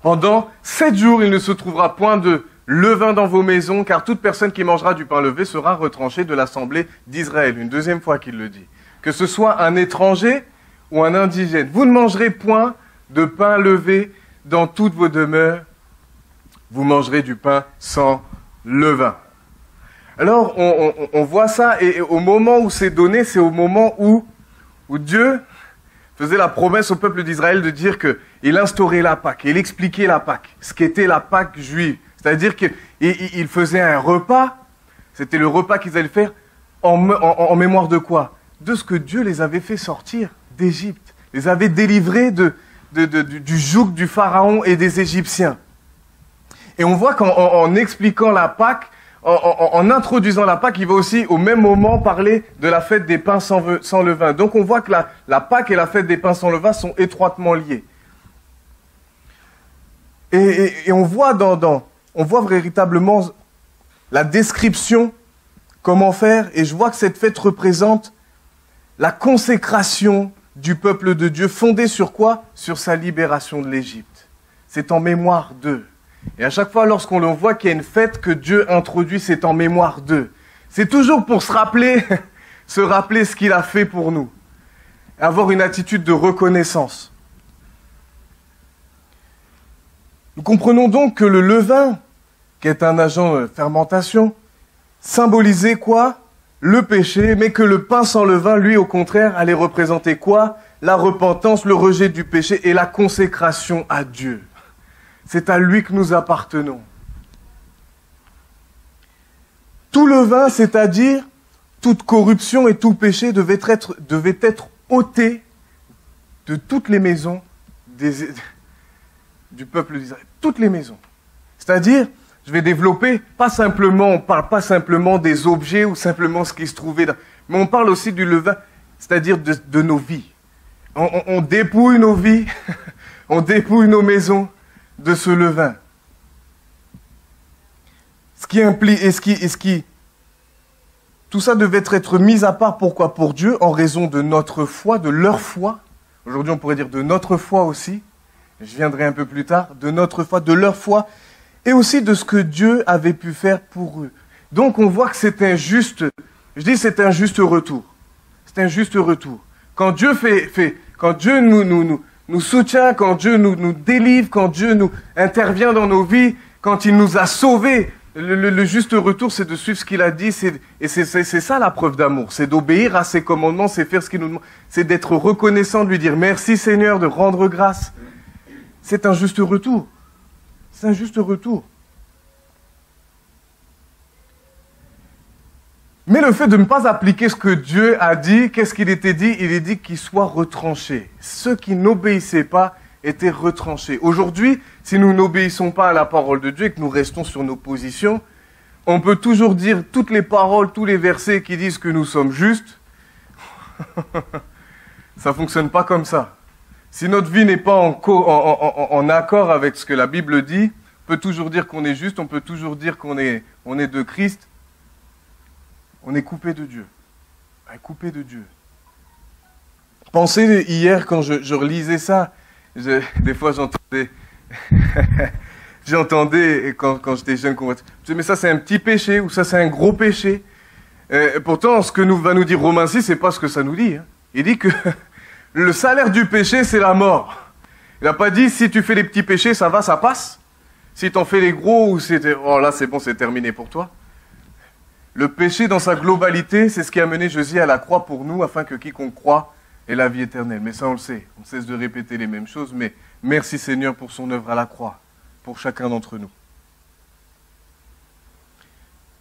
S4: Pendant 7 jours, il ne se trouvera point de levain dans vos maisons, car toute personne qui mangera du pain levé sera retranchée de l'assemblée d'Israël. Une deuxième fois qu'il le dit. Que ce soit un étranger ou un indigène. Vous ne mangerez point de pain levé dans toutes vos demeures. Vous mangerez du pain sans levain. Alors, on voit ça, et au moment où c'est donné, c'est au moment où Dieu faisait la promesse au peuple d'Israël de dire qu'il instaurait la Pâque, il expliquait la Pâque, ce qu'était la Pâque juive. C'est-à-dire qu'il faisait un repas, c'était le repas qu'ils allaient faire en mémoire de quoi? De ce que Dieu les avait fait sortir d'Égypte, les avait délivrés du joug du Pharaon et des Égyptiens. Et on voit qu'en expliquant la Pâque, en introduisant la Pâque, il va aussi au même moment parler de la fête des pains sans levain. Donc on voit que la Pâque et la fête des pains sans levain sont étroitement liées. Et on voit on voit véritablement la description, comment faire, et je vois que cette fête représente la consécration du peuple de Dieu, fondée sur quoi? Sur sa libération de l'Égypte. C'est en mémoire d'eux. Et à chaque fois, lorsqu'on voit qu'il y a une fête que Dieu introduit, c'est en mémoire d'eux. C'est toujours pour se rappeler ce qu'il a fait pour nous. Avoir une attitude de reconnaissance. Nous comprenons donc que le levain, qui est un agent de fermentation, symbolisait quoi? Le péché, mais que le pain sans levain, lui, au contraire, allait représenter quoi? La repentance, le rejet du péché et la consécration à Dieu. C'est à lui que nous appartenons. Tout levain, c'est-à-dire toute corruption et tout péché devait être ôté de toutes les maisons du peuple d'Israël. Toutes les maisons. C'est-à-dire, je vais développer, on ne parle pas simplement des objets ou simplement ce qui se trouvait là, mais on parle aussi du levain, c'est-à-dire de nos vies. On dépouille nos vies, on dépouille nos maisons de ce levain. Ce qui implique, tout ça devait être mis à part, pourquoi? Pour Dieu, en raison de notre foi, de leur foi. Aujourd'hui, on pourrait dire de notre foi aussi. Je viendrai un peu plus tard, de notre foi, de leur foi, et aussi de ce que Dieu avait pu faire pour eux. Donc on voit que c'est un juste retour. C'est un juste retour. Quand Dieu
S6: nous soutient, quand Dieu nous délivre, quand Dieu nous intervient dans nos vies, quand il nous a sauvés. Le juste retour, c'est de suivre ce qu'il a dit. Et c'est ça la preuve d'amour. C'est d'obéir à ses commandements, c'est faire ce qu'il nous demande. C'est d'être reconnaissant, de lui dire merci Seigneur, de rendre grâce. C'est un juste retour. C'est un juste retour. Mais le fait de ne pas appliquer ce que Dieu a dit, qu'est-ce qu'il était dit? Il est dit qu'il soit retranché. Ceux qui n'obéissaient pas étaient retranchés. Aujourd'hui, si nous n'obéissons pas à la parole de Dieu et que nous restons sur nos positions, on peut toujours dire toutes les paroles, tous les versets qui disent que nous sommes justes. Ça ne fonctionne pas comme ça. Si notre vie n'est pas en accord avec ce que la Bible dit, on peut toujours dire qu'on est juste, on peut toujours dire qu'on est de Christ. On est coupé de Dieu. On est coupé de Dieu. Pensez hier quand je relisais ça, des fois j'entendais quand j'étais jeune, je disais, mais ça c'est un petit péché ou ça c'est un gros péché. Pourtant, ce que va nous dire Romains 6, c'est pas ce que ça nous dit. Hein. Il dit que le salaire du péché, c'est la mort. Il n'a pas dit, si tu fais les petits péchés, ça va, ça passe. Si tu en fais les gros, ou oh là c'est bon, c'est terminé pour toi. Le péché dans sa globalité, c'est ce qui a mené Jésus à la croix pour nous, afin que quiconque croit ait la vie éternelle. Mais ça, on le sait. On cesse de répéter les mêmes choses, mais merci Seigneur pour son œuvre à la croix, pour chacun d'entre nous.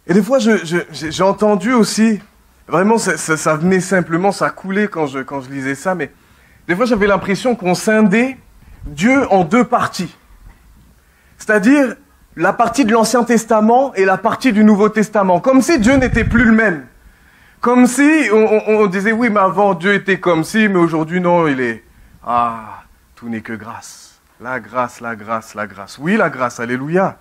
S6: Et des fois, j'ai entendu aussi, vraiment, ça venait simplement, ça coulait quand je lisais ça, mais des fois, j'avais l'impression qu'on scindait Dieu en deux parties. C'est-à-dire la partie de l'Ancien Testament et la partie du Nouveau Testament. Comme si Dieu n'était plus le même. Comme si on disait, oui, mais avant Dieu était comme si, mais aujourd'hui, non, il est... Ah, tout n'est que grâce. La grâce, la grâce, la grâce. Oui, la grâce, alléluia.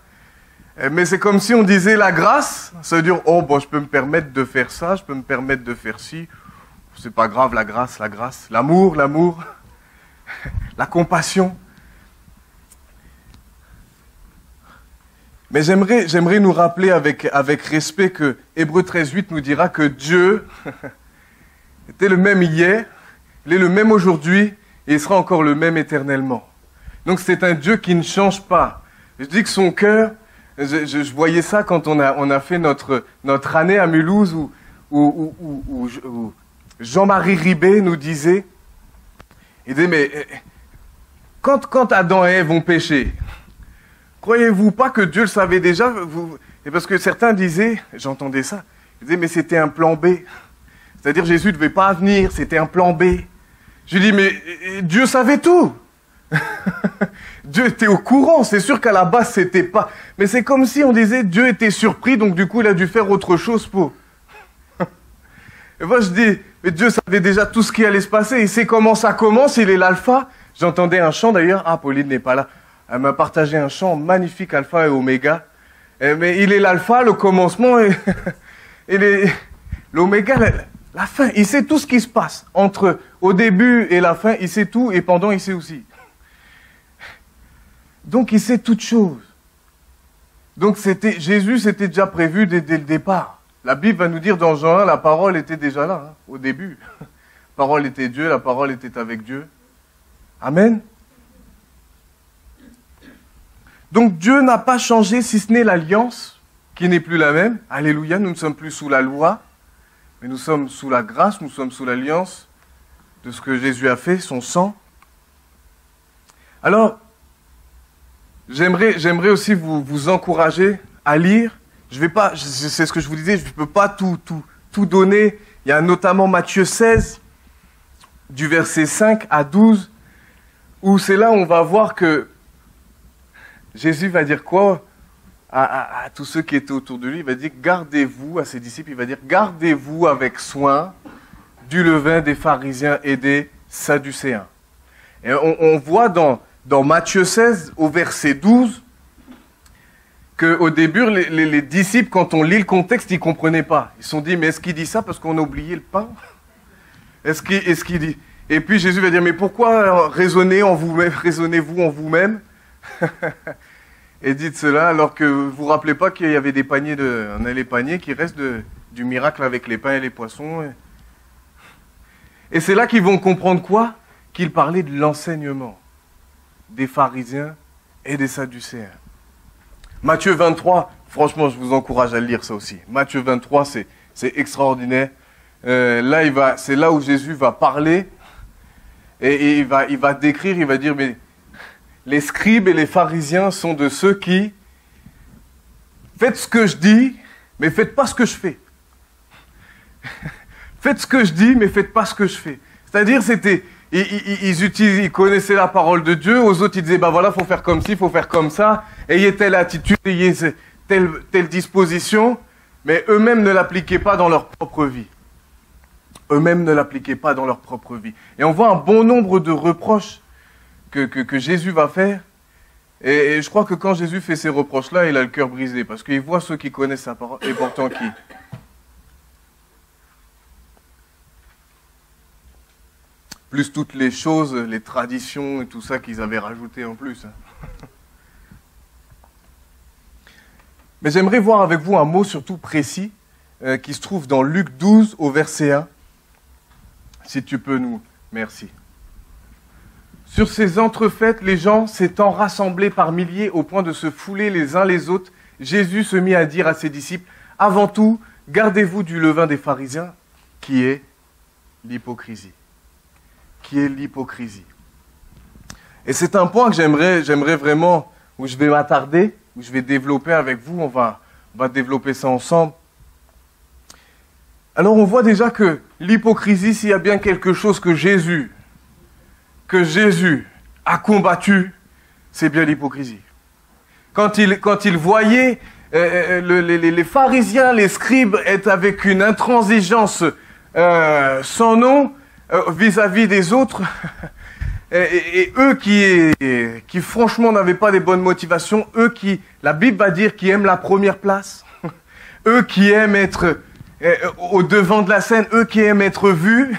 S6: Mais c'est comme si on disait la grâce, ça veut dire, oh, bon, je peux me permettre de faire ça, je peux me permettre de faire ci. C'est pas grave, la grâce, la grâce. L'amour, l'amour. La compassion. Mais j'aimerais nous rappeler avec respect que Hébreux 13:8 nous dira que Dieu était le même hier, il est le même aujourd'hui, et il sera encore le même éternellement. Donc c'est un Dieu qui ne change pas. Je dis que son cœur, je voyais ça quand on a fait notre année à Mulhouse, où Jean-Marie Ribet nous disait, il disait, mais quand Adam et Ève ont péché, croyez-vous pas que Dieu le savait déjà? Et parce que certains disaient, j'entendais ça, ils disaient, mais c'était un plan B. C'est-à-dire Jésus ne devait pas venir, c'était un plan B. Je dis, mais Dieu savait tout. Dieu était au courant, c'est sûr qu'à la base c'était pas... Mais c'est comme si on disait, Dieu était surpris, donc du coup il a dû faire autre chose pour... Et moi je dis, mais Dieu savait déjà tout ce qui allait se passer, il sait comment ça commence, il est l'alpha. J'entendais un chant d'ailleurs, ah Pauline n'est pas là. Elle m'a partagé un chant magnifique, Alpha et Oméga. Mais il est l'Alpha, le commencement, et l'Oméga, la fin. Il sait tout ce qui se passe. Entre au début et la fin, il sait tout, et pendant, il sait aussi. Donc, il sait toutes choses. Donc, Jésus, c'était déjà prévu dès le départ. La Bible va nous dire dans Jean 1, la parole était déjà là, hein, au début. La parole était Dieu, la parole était avec Dieu. Amen. Donc Dieu n'a pas changé, si ce n'est l'alliance, qui n'est plus la même. Alléluia, nous ne sommes plus sous la loi, mais nous sommes sous la grâce, nous sommes sous l'alliance de ce que Jésus a fait, son sang. Alors, j'aimerais aussi vous encourager à lire. C'est ce que je vous disais, je ne peux pas tout donner. Il y a notamment Matthieu 16, du verset 5 à 12, où c'est là où on va voir que Jésus va dire quoi à tous ceux qui étaient autour de lui? Il va dire, gardez-vous, à ses disciples, il va dire, gardez-vous avec soin du levain des pharisiens et des sadducéens. Et on voit dans Matthieu 16, au verset 12, qu'au début, les disciples, quand on lit le contexte, ils ne comprenaient pas. Ils se sont dit, mais est-ce qu'il dit ça parce qu'on a oublié le pain? Est-ce qu'il dit... Et puis Jésus va dire, mais pourquoi raisonnez-vous en vous-même et dites cela alors que vous vous rappelez pas qu'il y avait des paniers on a les paniers qui restent du miracle avec les pains et les poissons. Et c'est là qu'ils vont comprendre quoi? qu'il parlait de l'enseignement des pharisiens et des sadducéens. Matthieu 23, franchement, je vous encourage à lire ça aussi. Matthieu 23, c'est extraordinaire. C'est là où Jésus va parler et il va décrire, il va dire, mais les scribes et les pharisiens sont de ceux qui faites ce que je dis, mais faites pas ce que je fais. Faites ce que je dis, mais faites pas ce que je fais. C'est-à-dire, ils connaissaient la parole de Dieu, aux autres ils disaient, bah voilà, faut faire comme ci, faut faire comme ça, ayez telle attitude, ayez telle disposition, mais eux-mêmes ne l'appliquaient pas dans leur propre vie. Eux-mêmes ne l'appliquaient pas dans leur propre vie. Et on voit un bon nombre de reproches que Jésus va faire, et je crois que quand Jésus fait ces reproches-là, il a le cœur brisé, parce qu'il voit ceux qui connaissent sa parole, et pourtant qui... Plus toutes les choses, les traditions et tout ça qu'ils avaient rajouté en plus. Mais j'aimerais voir avec vous un mot surtout précis qui se trouve dans Luc 12 au verset 1. Si tu peux nous... Merci. Sur ces entrefaites, les gens s'étant rassemblés par milliers au point de se fouler les uns les autres, Jésus se mit à dire à ses disciples, « Avant tout, gardez-vous du levain des pharisiens, qui est l'hypocrisie. » Qui est l'hypocrisie. Et c'est un point que j'aimerais vraiment, où je vais m'attarder, où je vais développer avec vous, on va développer ça ensemble. Alors on voit déjà que l'hypocrisie, s'il y a bien quelque chose que Jésus a combattu, c'est bien l'hypocrisie. Quand il voyait les pharisiens, les scribes être avec une intransigeance sans nom, vis-à-vis des autres, et eux qui franchement n'avaient pas des bonnes motivations, eux qui, la Bible va dire, qui aiment la première place, eux qui aiment être au devant de la scène, eux qui aiment être vus,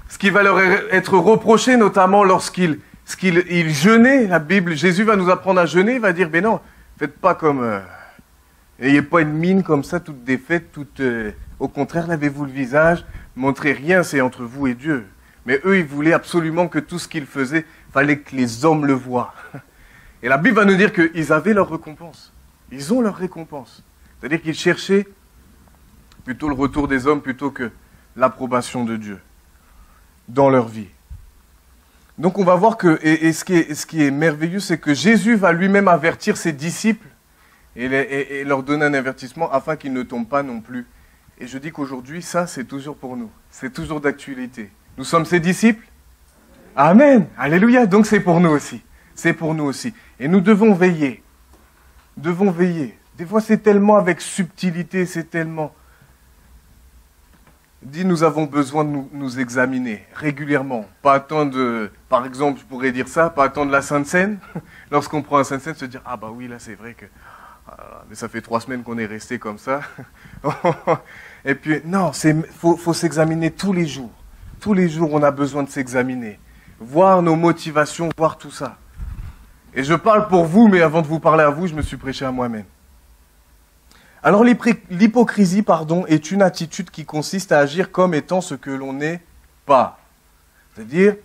S6: ce qui va leur être reproché, notamment lorsqu'ils jeûnaient, la Bible, Jésus va nous apprendre à jeûner, il va dire, mais non, faites pas comme... N'ayez pas une mine comme ça, toute défaite, au contraire, lavez-vous le visage, montrez rien, c'est entre vous et Dieu. Mais eux, ils voulaient absolument que tout ce qu'ils faisaient, fallait que les hommes le voient. Et la Bible va nous dire qu'ils avaient leur récompense. Ils ont leur récompense. C'est-à-dire qu'ils cherchaient plutôt le retour des hommes plutôt que l'approbation de Dieu dans leur vie. Donc on va voir que, et ce qui est merveilleux, c'est que Jésus va lui-même avertir ses disciples et leur donner un avertissement afin qu'ils ne tombent pas non plus. Et je dis qu'aujourd'hui, ça, c'est toujours pour nous. C'est toujours d'actualité. Nous sommes ses disciples. Amen. Alléluia. Donc c'est pour nous aussi. C'est pour nous aussi. Et nous devons veiller. Devons veiller. Des fois, c'est tellement avec subtilité, c'est tellement... Dit, nous avons besoin de nous examiner régulièrement. Pas attendre, par exemple, je pourrais dire ça, pas attendre la Sainte Seine. Lorsqu'on prend la Sainte Seine, se dire, ah bah oui, là c'est vrai que... mais ça fait 3 semaines qu'on est resté comme ça. Et puis, non, faut s'examiner tous les jours. Tous les jours, on a besoin de s'examiner. Voir nos motivations, voir tout ça. Et je parle pour vous, mais avant de vous parler à vous, je me suis prêché à moi-même. Alors, l'hypocrisie, est une attitude qui consiste à agir comme étant ce que l'on n'est pas. C'est-à-dire,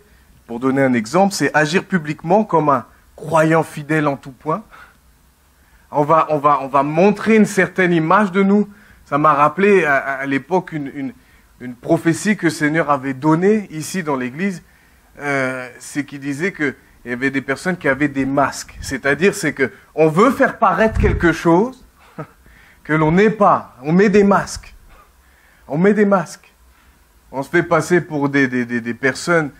S6: pour donner un exemple, c'est agir publiquement comme un croyant fidèle en tout point. On va montrer une certaine image de nous. Ça m'a rappelé à l'époque une prophétie que le Seigneur avait donnée ici dans l'église. C'est qu'il disait qu'il y avait des personnes qui avaient des masques. C'est-à-dire, c'est qu'on veut faire paraître quelque chose que l'on n'est pas. On met des masques. On met des masques. On se fait passer pour des personnes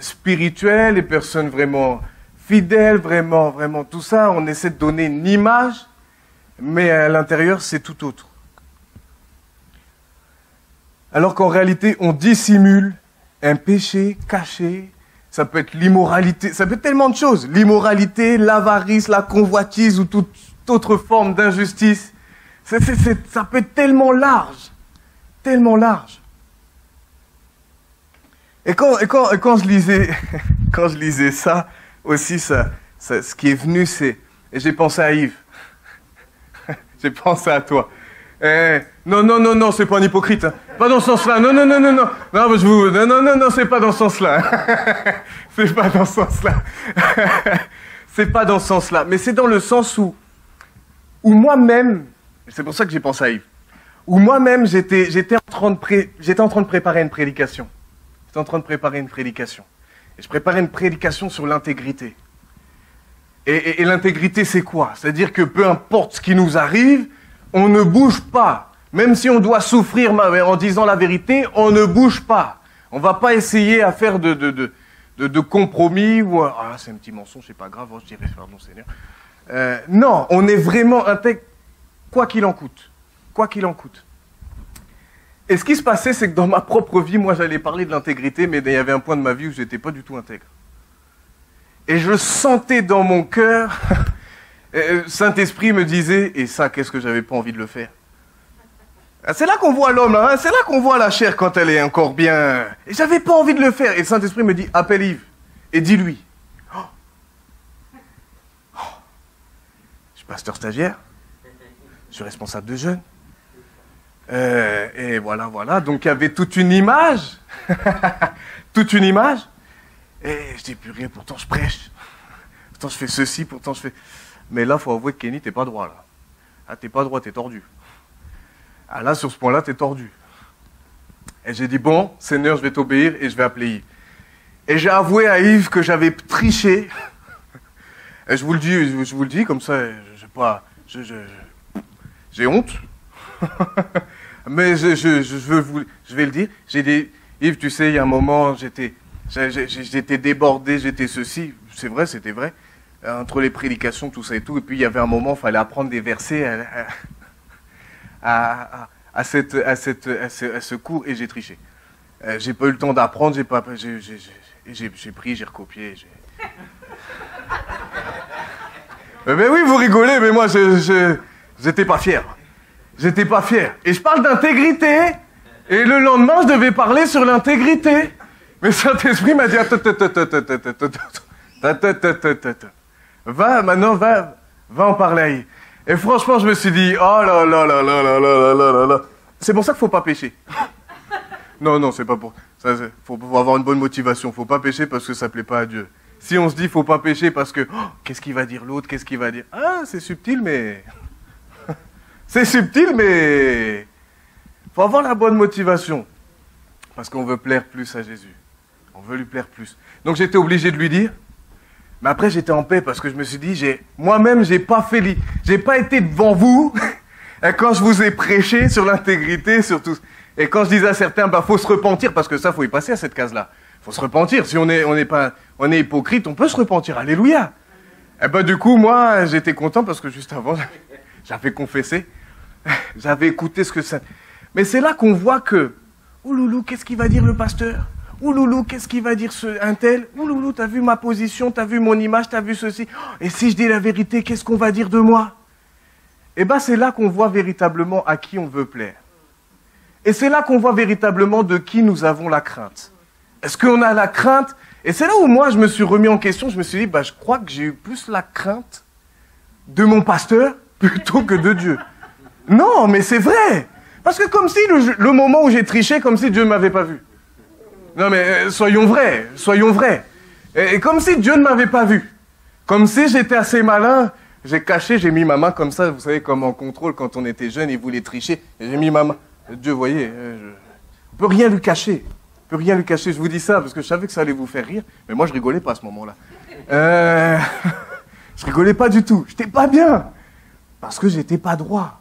S6: spirituelles, des personnes vraiment fidèles, vraiment tout ça. On essaie de donner une image, mais à l'intérieur, c'est tout autre. Alors qu'en réalité, on dissimule un péché caché. Ça peut être l'immoralité, ça peut être tellement de choses. L'immoralité, l'avarice, la convoitise ou toute autre forme d'injustice. Ça peut être tellement large. Tellement large. Et quand je lisais ça, aussi, ce qui est venu, c'est... Et j'ai pensé à Yves. J'ai pensé à toi. Non, non, non, non, c'est pas un hypocrite. Hein. Pas dans ce sens-là. Non, non, non, non, non. Non, non, non, non, non, c'est pas dans ce sens-là. C'est pas dans ce sens-là. C'est pas dans ce sens-là. Mais c'est dans le sens où moi-même, c'est pour ça que j'ai pensé à Yves, où moi-même j'étais en train de préparer une prédication. J'étais en train de préparer une prédication. Et je préparais une prédication sur l'intégrité. Et l'intégrité, c'est quoi? C'est-à-dire que peu importe ce qui nous arrive, on ne bouge pas. Même si on doit souffrir en disant la vérité, on ne bouge pas. On ne va pas essayer à faire de compromis ou... Ah, c'est un petit mensonge, c'est pas grave, je dirais, pardon Seigneur. Non, on est vraiment intègre, quoi qu'il en coûte. Quoi qu'il en coûte. Et ce qui se passait, c'est que dans ma propre vie, moi j'allais parler de l'intégrité, mais il y avait un point de ma vie où je n'étais pas du tout intègre. Et je sentais dans mon cœur, Saint-Esprit me disait, et ça, qu'est-ce que j'avais pas envie de le faire. C'est là qu'on voit l'homme, hein, c'est là qu'on voit la chair quand elle est encore bien. Et j'avais pas envie de le faire. Et le Saint-Esprit me dit, appelle Yves et dis-lui. Oh. Oh. Je suis pasteur stagiaire, je suis responsable de jeunes. Et voilà, voilà. Donc il y avait toute une image, toute une image. Et je dis, purée, pourtant je prêche. Pourtant je fais ceci, pourtant je fais... Mais là, il faut avouer que Kenny, t'es pas droit, là. Ah, t'es pas droit, t'es tordu. Ah, là, sur ce point-là, t'es tordu. Et j'ai dit, bon, Seigneur, je vais t'obéir et je vais appeler Yves. Et j'ai avoué à Yves que j'avais triché. Et je vous le dis, comme ça, j'ai honte. Mais je vais le dire. J'ai dit, Yves, tu sais, il y a un moment, j'étais débordé, j'étais ceci. C'est vrai, c'était vrai. Entre les prédications, tout ça et tout. Et puis, il y avait un moment, il fallait apprendre des versets à ce cours et j'ai triché. J'ai pas eu le temps d'apprendre, j'ai pris, j'ai recopié. Mais oui, vous rigolez, mais moi, j'étais pas fier. J'étais pas fier. Et je parle d'intégrité, et le lendemain, je devais parler sur l'intégrité. Mais Saint-Esprit m'a dit, va, maintenant, va en parler. Et franchement, je me suis dit, oh là là là là là là là là là. C'est pour ça qu'il faut pas pécher. Non, c'est pas pour ça. Faut avoir une bonne motivation. Faut pas pécher parce que ça plaît pas à Dieu. Si on se dit, faut pas pécher parce que, qu'est-ce qu'il va dire l'autre, qu'est-ce qu'il va dire. Ah, c'est subtil, mais c'est subtil, mais faut avoir la bonne motivation parce qu'on veut plaire plus à Jésus. On veut lui plaire plus. Donc j'étais obligé de lui dire. Mais après, j'étais en paix parce que je me suis dit, moi-même, j'ai pas été devant vous et quand je vous ai prêché sur l'intégrité, sur tout. Et quand je disais à certains, faut se repentir parce que ça, faut y passer à cette case-là. Faut se repentir. Si on est hypocrite, on peut se repentir. Alléluia. Et du coup, moi, j'étais content parce que juste avant, j'avais confessé, j'avais écouté ce que ça. Mais c'est là qu'on voit que, ouh loulou, qu'est-ce qu'il va dire le pasteur? Ouh loulou, qu'est-ce qu'il va dire un tel? Ouh loulou, t'as vu ma position, t'as vu mon image, t'as vu ceci. Et si je dis la vérité, qu'est-ce qu'on va dire de moi? Et c'est là qu'on voit véritablement à qui on veut plaire. Et c'est là qu'on voit véritablement de qui nous avons la crainte. Est-ce qu'on a la crainte? Et c'est là où moi je me suis remis en question, je me suis dit, je crois que j'ai eu plus la crainte de mon pasteur plutôt que de Dieu. Non, mais c'est vrai. Parce que comme si le moment où j'ai triché, comme si Dieu ne m'avait pas vu. Non mais soyons vrais. Et comme si Dieu ne m'avait pas vu. Comme si j'étais assez malin, j'ai caché, j'ai mis ma main comme ça, vous savez, comme en contrôle, quand on était jeune, il voulait tricher, et j'ai mis ma main. Dieu, voyez, on peut rien lui cacher. On peut rien lui cacher, je vous dis ça, parce que je savais que ça allait vous faire rire, mais moi je rigolais pas à ce moment-là. Je rigolais pas du tout, j'étais pas bien, parce que j'étais pas droit.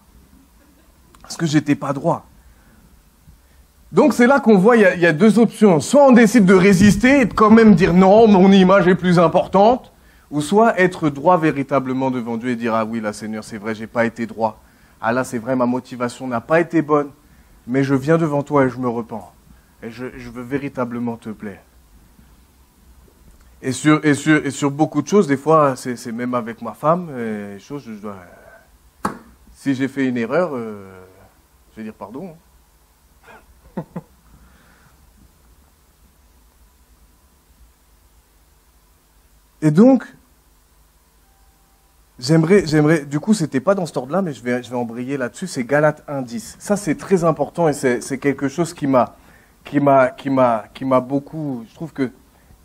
S6: Donc c'est là qu'on voit, il y a deux options. Soit on décide de résister et de quand même dire non, mon image est plus importante, ou soit être droit véritablement devant Dieu et dire ah oui là Seigneur c'est vrai j'ai pas été droit, ah là c'est vrai ma motivation n'a pas été bonne, mais je viens devant toi et je me repens et je veux véritablement te plaire. Et sur beaucoup de choses, des fois c'est même avec ma femme, si j'ai fait une erreur, je vais dire pardon. Et donc, j'aimerais, du coup, c'était pas dans cet ordre-là, mais je vais embrayer là-dessus, c'est Galates 1:10. Ça, c'est très important et c'est quelque chose qui m'a beaucoup, je trouve que,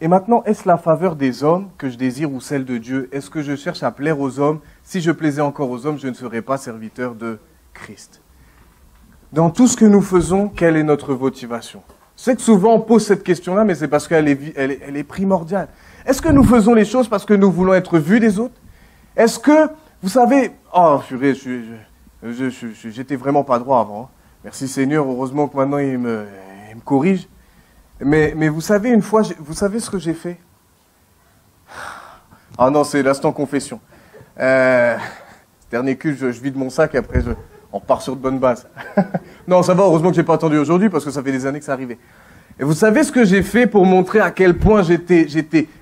S6: et maintenant, est-ce la faveur des hommes que je désire ou celle de Dieu? Est-ce que je cherche à plaire aux hommes? Si je plaisais encore aux hommes, je ne serais pas serviteur de Christ. Dans tout ce que nous faisons, quelle est notre motivation? Je sais que souvent on pose cette question-là, mais c'est parce qu'elle est primordiale. Est-ce que nous faisons les choses parce que nous voulons être vus des autres? Est-ce que, vous savez, oh purée, j'étais vraiment pas droit avant. Hein. Merci Seigneur, heureusement que maintenant il me corrige. Mais vous savez, une fois, vous savez ce que j'ai fait? Ah non, c'est l'instant confession. Dernier culte, je vide mon sac et après on repart sur de bonnes bases. Non, ça va, heureusement que j'ai pas attendu aujourd'hui parce que ça fait des années que ça arrivait. Et vous savez ce que j'ai fait pour montrer à quel point j'étais...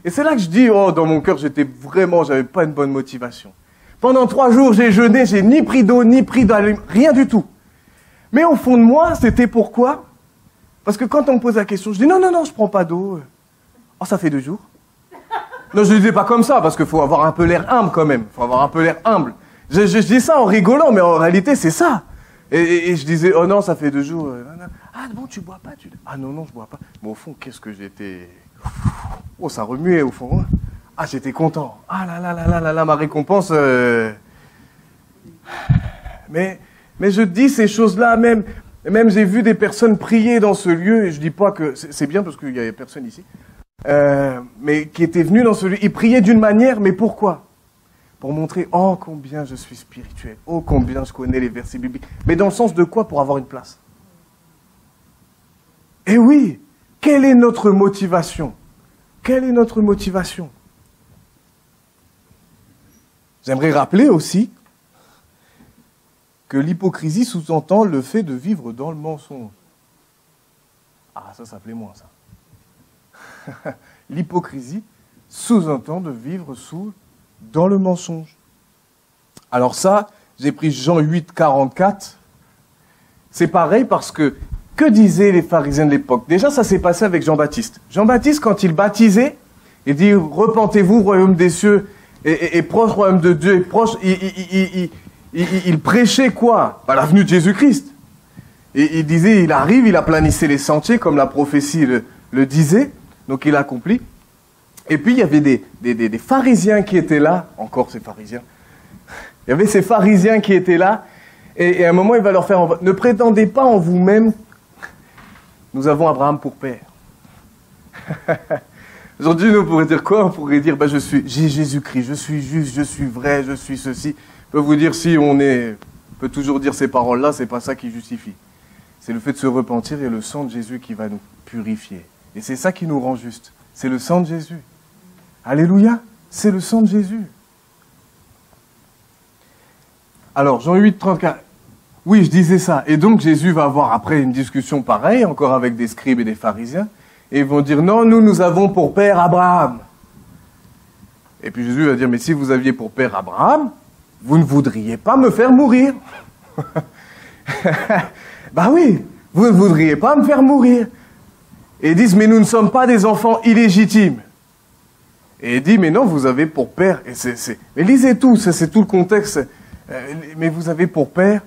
S6: Et c'est là que je dis, oh, dans mon cœur, j'avais pas une bonne motivation. Pendant 3 jours, j'ai jeûné, j'ai ni pris d'eau, ni pris d'aliment, rien du tout. Mais au fond de moi, c'était pourquoi? Parce que quand on me pose la question, je dis, non, je prends pas d'eau. Oh, ça fait 2 jours. Non, je ne disais pas comme ça, parce qu'il faut avoir un peu l'air humble quand même. Il faut avoir un peu l'air humble. Je dis ça en rigolant, mais en réalité, c'est ça. Et je disais, oh non, ça fait 2 jours. Ah bon, tu bois pas? Ah non, je bois pas. Mais au fond, qu'est-ce que j'étais... Oh, ça remuait au fond. Ah, j'étais content. Ah là, ma récompense... Mais je dis ces choses-là, même j'ai vu des personnes prier dans ce lieu, et je dis pas que... C'est bien parce qu'il y avait personne ici. Mais qui étaient venus dans ce lieu. Ils priaient d'une manière, mais pourquoi? Pour montrer, oh, combien je suis spirituel, oh, combien je connais les versets bibliques. Mais dans le sens de quoi? Pour avoir une place. Et oui, quelle est notre motivation? Quelle est notre motivation? J'aimerais rappeler aussi que l'hypocrisie sous-entend le fait de vivre dans le mensonge. Ah, ça plaît moins, ça. L'hypocrisie sous-entend de vivre dans le mensonge. Alors ça, j'ai pris Jean 8, 44. C'est pareil parce que disaient les pharisiens de l'époque? Déjà, ça s'est passé avec Jean-Baptiste. Jean-Baptiste, quand il baptisait, il dit « Repentez-vous, royaume des cieux est proche, royaume de Dieu est proche ». Il prêchait quoi? La venue de Jésus-Christ. Et il disait, il arrive, il aplanissait les sentiers, comme la prophétie le disait. Donc il accomplit. Et puis il y avait des pharisiens qui étaient là. Encore ces pharisiens. Il y avait ces pharisiens qui étaient là. Et à un moment, il va leur faire... Ne prétendez pas en vous-même, nous avons Abraham pour père. Aujourd'hui, nous pourrions dire quoi? On pourrait dire, j'ai Jésus-Christ, je suis juste, je suis vrai, je suis ceci. Je peux vous dire, si on peut toujours dire ces paroles-là, c'est pas ça qui justifie. C'est le fait de se repentir et le sang de Jésus qui va nous purifier. Et c'est ça qui nous rend justes. C'est le sang de Jésus. Alléluia, c'est le sang de Jésus. Alors, Jean 8, 34. Oui, je disais ça. Et donc, Jésus va avoir après une discussion pareille, encore avec des scribes et des pharisiens. Et ils vont dire, non, nous avons pour père Abraham. Et puis Jésus va dire, mais si vous aviez pour père Abraham, vous ne voudriez pas me faire mourir. Bah oui, vous ne voudriez pas me faire mourir. Et ils disent, mais nous ne sommes pas des enfants illégitimes. Et il dit, mais non, vous avez pour père... Mais lisez tout, c'est tout le contexte. Mais vous avez pour père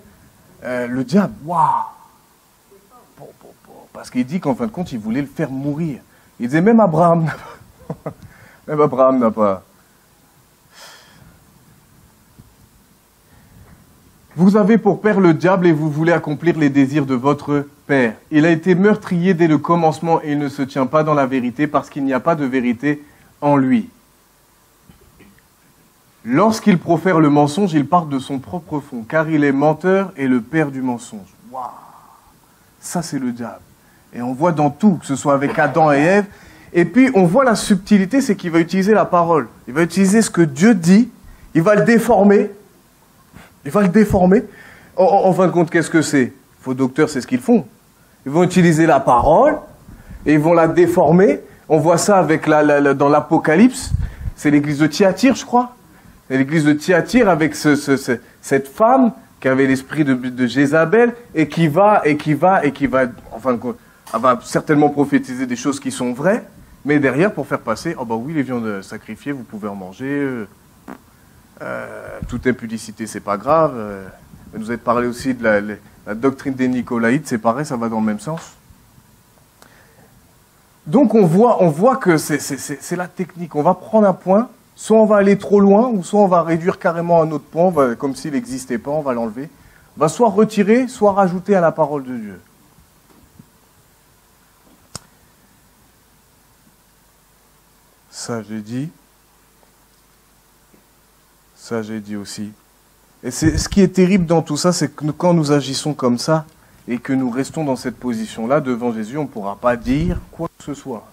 S6: le diable. Waouh! Parce qu'il dit qu'en fin de compte, il voulait le faire mourir. Il disait, même Abraham n'a pas... Vous avez pour père le diable et vous voulez accomplir les désirs de votre père. Il a été meurtrier dès le commencement et il ne se tient pas dans la vérité parce qu'il n'y a pas de vérité en lui. Lorsqu'il profère le mensonge, il part de son propre fond, car il est menteur et le père du mensonge. Waouh! Ça, c'est le diable. Et on voit dans tout, que ce soit avec Adam et Ève. Et puis, on voit la subtilité, c'est qu'il va utiliser la parole. Il va utiliser ce que Dieu dit, il va le déformer. Il va le déformer. En fin de compte, qu'est-ce que c'est? Faux docteurs, c'est ce qu'ils font. Ils vont utiliser la parole et ils vont la déformer. On voit ça avec dans l'Apocalypse. C'est l'église de Thyatire, je crois. C'est l'église de Thyatire avec cette femme qui avait l'esprit de Jézabel et qui va, en fin de compte, elle va certainement prophétiser des choses qui sont vraies, mais derrière, pour faire passer, oh bah oui, les viandes sacrifiées, vous pouvez en manger. Toute impudicité, c'est pas grave. Vous avez parlé aussi de la doctrine des Nicolaïtes, c'est pareil, ça va dans le même sens. Donc on voit que c'est la technique. On va prendre un point, soit on va aller trop loin, ou soit on va réduire carrément un autre point, comme s'il n'existait pas, on va l'enlever. On va soit retirer, soit rajouter à la parole de Dieu. Ça j'ai dit. Ça j'ai dit aussi. Et ce qui est terrible dans tout ça, c'est que quand nous agissons comme ça, et que nous restons dans cette position-là, devant Jésus, on ne pourra pas dire quoi que ce soit.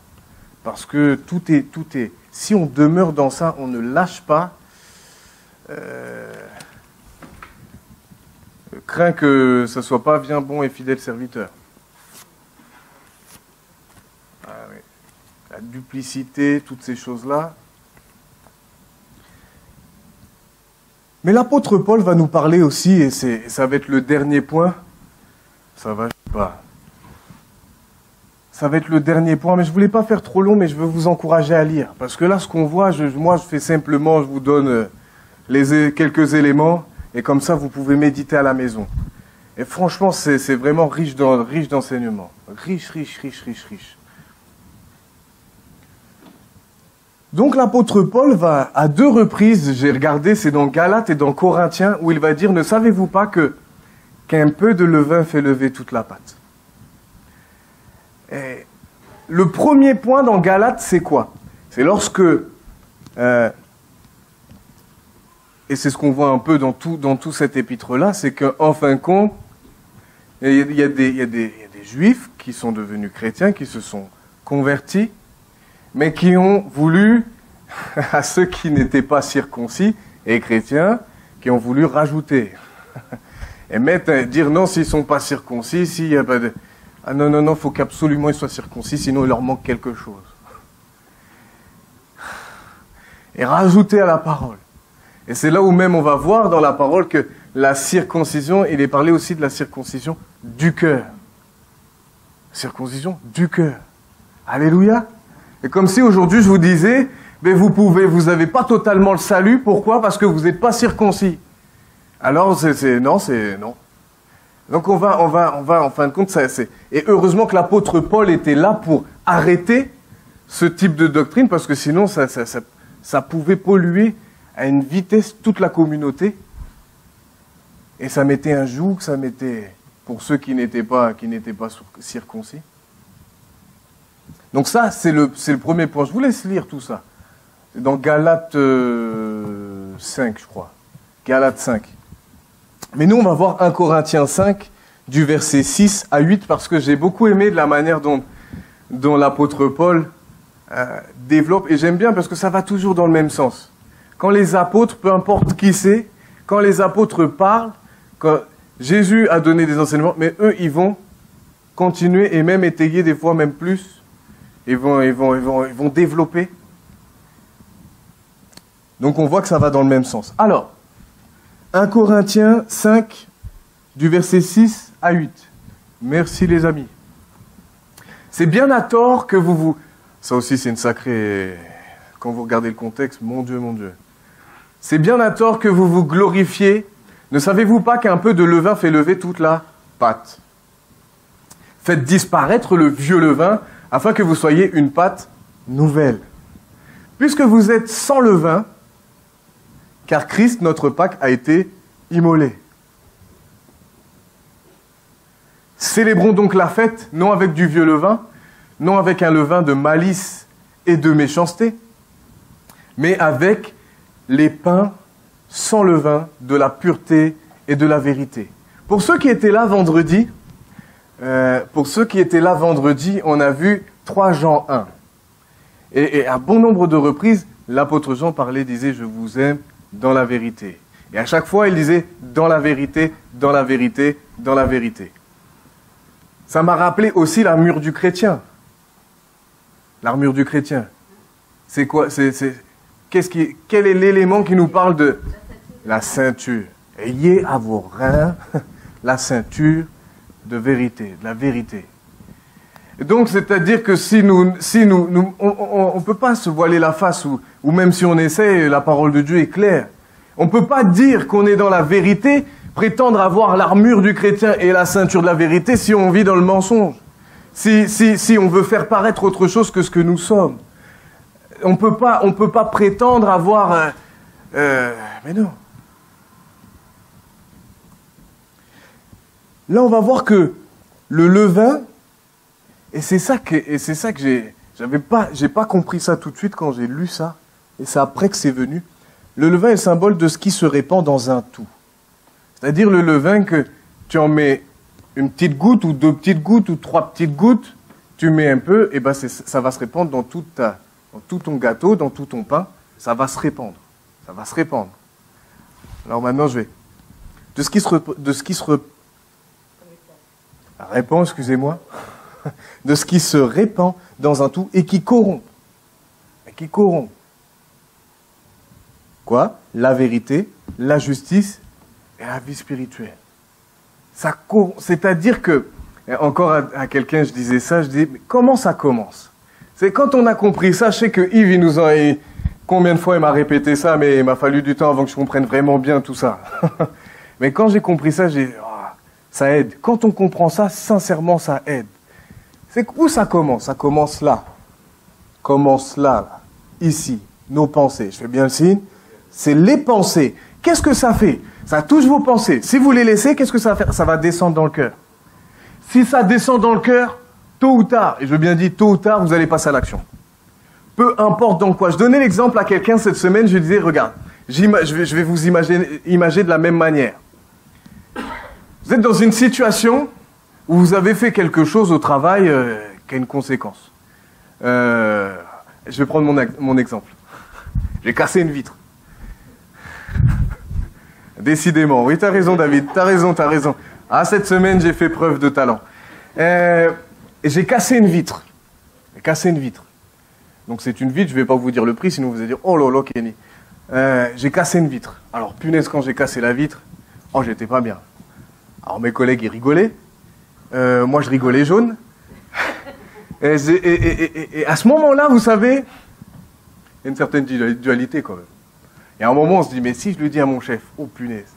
S6: Parce que tout est... Si on demeure dans ça, on ne lâche pas. Crains que ça ne soit pas bien bon et fidèle serviteur. Ah, oui. La duplicité, toutes ces choses-là. Mais l'apôtre Paul va nous parler aussi, et ça va être le dernier point. Ça va, je sais pas. Ça va être le dernier point, mais je ne voulais pas faire trop long, mais je veux vous encourager à lire. Parce que là, ce qu'on voit, moi, je fais simplement, je vous donne quelques éléments, et comme ça, vous pouvez méditer à la maison. Et franchement, c'est vraiment riche d'enseignements. Riche. Donc l'apôtre Paul va, à 2 reprises, j'ai regardé, c'est dans Galates et dans Corinthiens, où il va dire, ne savez-vous pas qu'un peu de levain fait lever toute la pâte. Et le premier point dans Galates, c'est quoi? C'est lorsque, et c'est ce qu'on voit un peu dans tout cet épître-là, c'est qu'en fin de compte, il y a des juifs qui sont devenus chrétiens, qui se sont convertis, mais qui ont voulu, à ceux qui n'étaient pas circoncis et chrétiens, qui ont voulu rajouter. Et dire non, s'ils ne sont pas circoncis, s'il n'y a pas de... Ah non, il faut qu'absolument ils soient circoncis, sinon il leur manque quelque chose. Et rajouter à la parole. Et c'est là où même on va voir dans la parole que la circoncision, il est parlé aussi de la circoncision du cœur. Circoncision du cœur. Alléluia. Et comme si aujourd'hui je vous disais, mais vous n'avez pas totalement le salut, pourquoi? Parce que vous n'êtes pas circoncis. Alors non. Donc on va en fin de compte, et heureusement que l'apôtre Paul était là pour arrêter ce type de doctrine, parce que sinon ça pouvait polluer à une vitesse toute la communauté, et ça mettait un joug, ça mettait pour ceux qui n'étaient pas circoncis. Donc ça, c'est le premier point. Je vous laisse lire tout ça. C'est dans Galates 5, je crois. Galates 5. Mais nous, on va voir 1 Corinthiens 5, du verset 6 à 8, parce que j'ai beaucoup aimé de la manière dont l'apôtre Paul développe. Et j'aime bien parce que ça va toujours dans le même sens. Quand les apôtres, peu importe qui c'est, quand les apôtres parlent, quand Jésus a donné des enseignements, mais eux, ils vont continuer et même étayer des fois même plus. Ils vont développer. Donc on voit que ça va dans le même sens. Alors, 1 Corinthiens 5, du verset 6 à 8. Merci les amis. C'est bien à tort que vous... Ça aussi c'est une sacrée... Quand vous regardez le contexte, mon Dieu. C'est bien à tort que vous vous glorifiez. Ne savez-vous pas qu'un peu de levain fait lever toute la pâte? Faites disparaître le vieux levain, afin que vous soyez une pâte nouvelle. Puisque vous êtes sans levain, car Christ, notre Pâque, a été immolé. Célébrons donc la fête, non avec du vieux levain, non avec un levain de malice et de méchanceté, mais avec les pains sans levain de la pureté et de la vérité. Pour ceux qui étaient là vendredi, on a vu 3 Jean 1. Et à bon nombre de reprises, l'apôtre Jean disait « Je vous aime dans la vérité ». Et à chaque fois, il disait « Dans la vérité, dans la vérité, dans la vérité ». Ça m'a rappelé aussi l'armure du chrétien. L'armure du chrétien. C'est quoi? Quel est l'élément qui nous parle de la ceinture? Ayez à vos reins la ceinture de vérité, de la vérité. Et donc, c'est-à-dire que si on ne peut pas se voiler la face, ou même si on essaie, la parole de Dieu est claire. On ne peut pas dire qu'on est dans la vérité, prétendre avoir l'armure du chrétien et la ceinture de la vérité si on vit dans le mensonge. Si on veut faire paraître autre chose que ce que nous sommes. On peut pas prétendre avoir... mais non. Là, on va voir que le levain, et c'est ça que j'ai pas compris ça tout de suite quand j'ai lu ça, et c'est après que c'est venu. Le levain est le symbole de ce qui se répand dans un tout. C'est-à-dire le levain que tu en mets une petite goutte ou 2 petites gouttes ou 3 petites gouttes, tu mets un peu, et ben ça va se répandre dans tout ton gâteau, dans tout ton pain, ça va se répandre. Ça va se répandre. Alors maintenant, je vais... De ce qui se répand, excusez-moi. De ce qui se répand dans un tout et qui corrompt. Et qui corrompt. Quoi? La vérité, la justice et la vie spirituelle. C'est-à-dire que, encore à quelqu'un, je disais ça, je dis, mais comment ça commence? C'est quand on a compris ça, je sais que Yves, il nous a... Combien de fois il m'a répété ça, mais il m'a fallu du temps avant que je comprenne vraiment bien tout ça. Mais quand j'ai compris ça, ça aide. Quand on comprend ça, sincèrement, ça aide. C'est où ça commence? Ça commence là. Commence là, ici. Nos pensées. Je fais bien le signe. C'est les pensées. Qu'est-ce que ça fait? Ça touche vos pensées. Si vous les laissez, qu'est-ce que ça va faire? Ça va descendre dans le cœur. Si ça descend dans le cœur, tôt ou tard, et je veux bien dire tôt ou tard, vous allez passer à l'action. Peu importe dans quoi. Je donnais l'exemple à quelqu'un cette semaine, je lui disais, regarde, je vais vous imager de la même manière. Vous êtes dans une situation où vous avez fait quelque chose au travail qui a une conséquence. Je vais prendre mon exemple. J'ai cassé une vitre. Décidément. Oui, t'as raison, David. T'as raison. Ah, cette semaine, j'ai fait preuve de talent. J'ai cassé une vitre. Donc, c'est une vitre, je ne vais pas vous dire le prix, sinon vous allez dire, oh là là, Kenny. J'ai cassé une vitre. Alors, punaise, quand j'ai cassé la vitre, oh, j'étais pas bien. Alors, mes collègues, ils rigolaient. Moi, je rigolais jaune. Et à ce moment-là, vous savez, il y a une certaine dualité quand même. Et à un moment, on se dit, mais si je le dis à mon chef, oh punaise,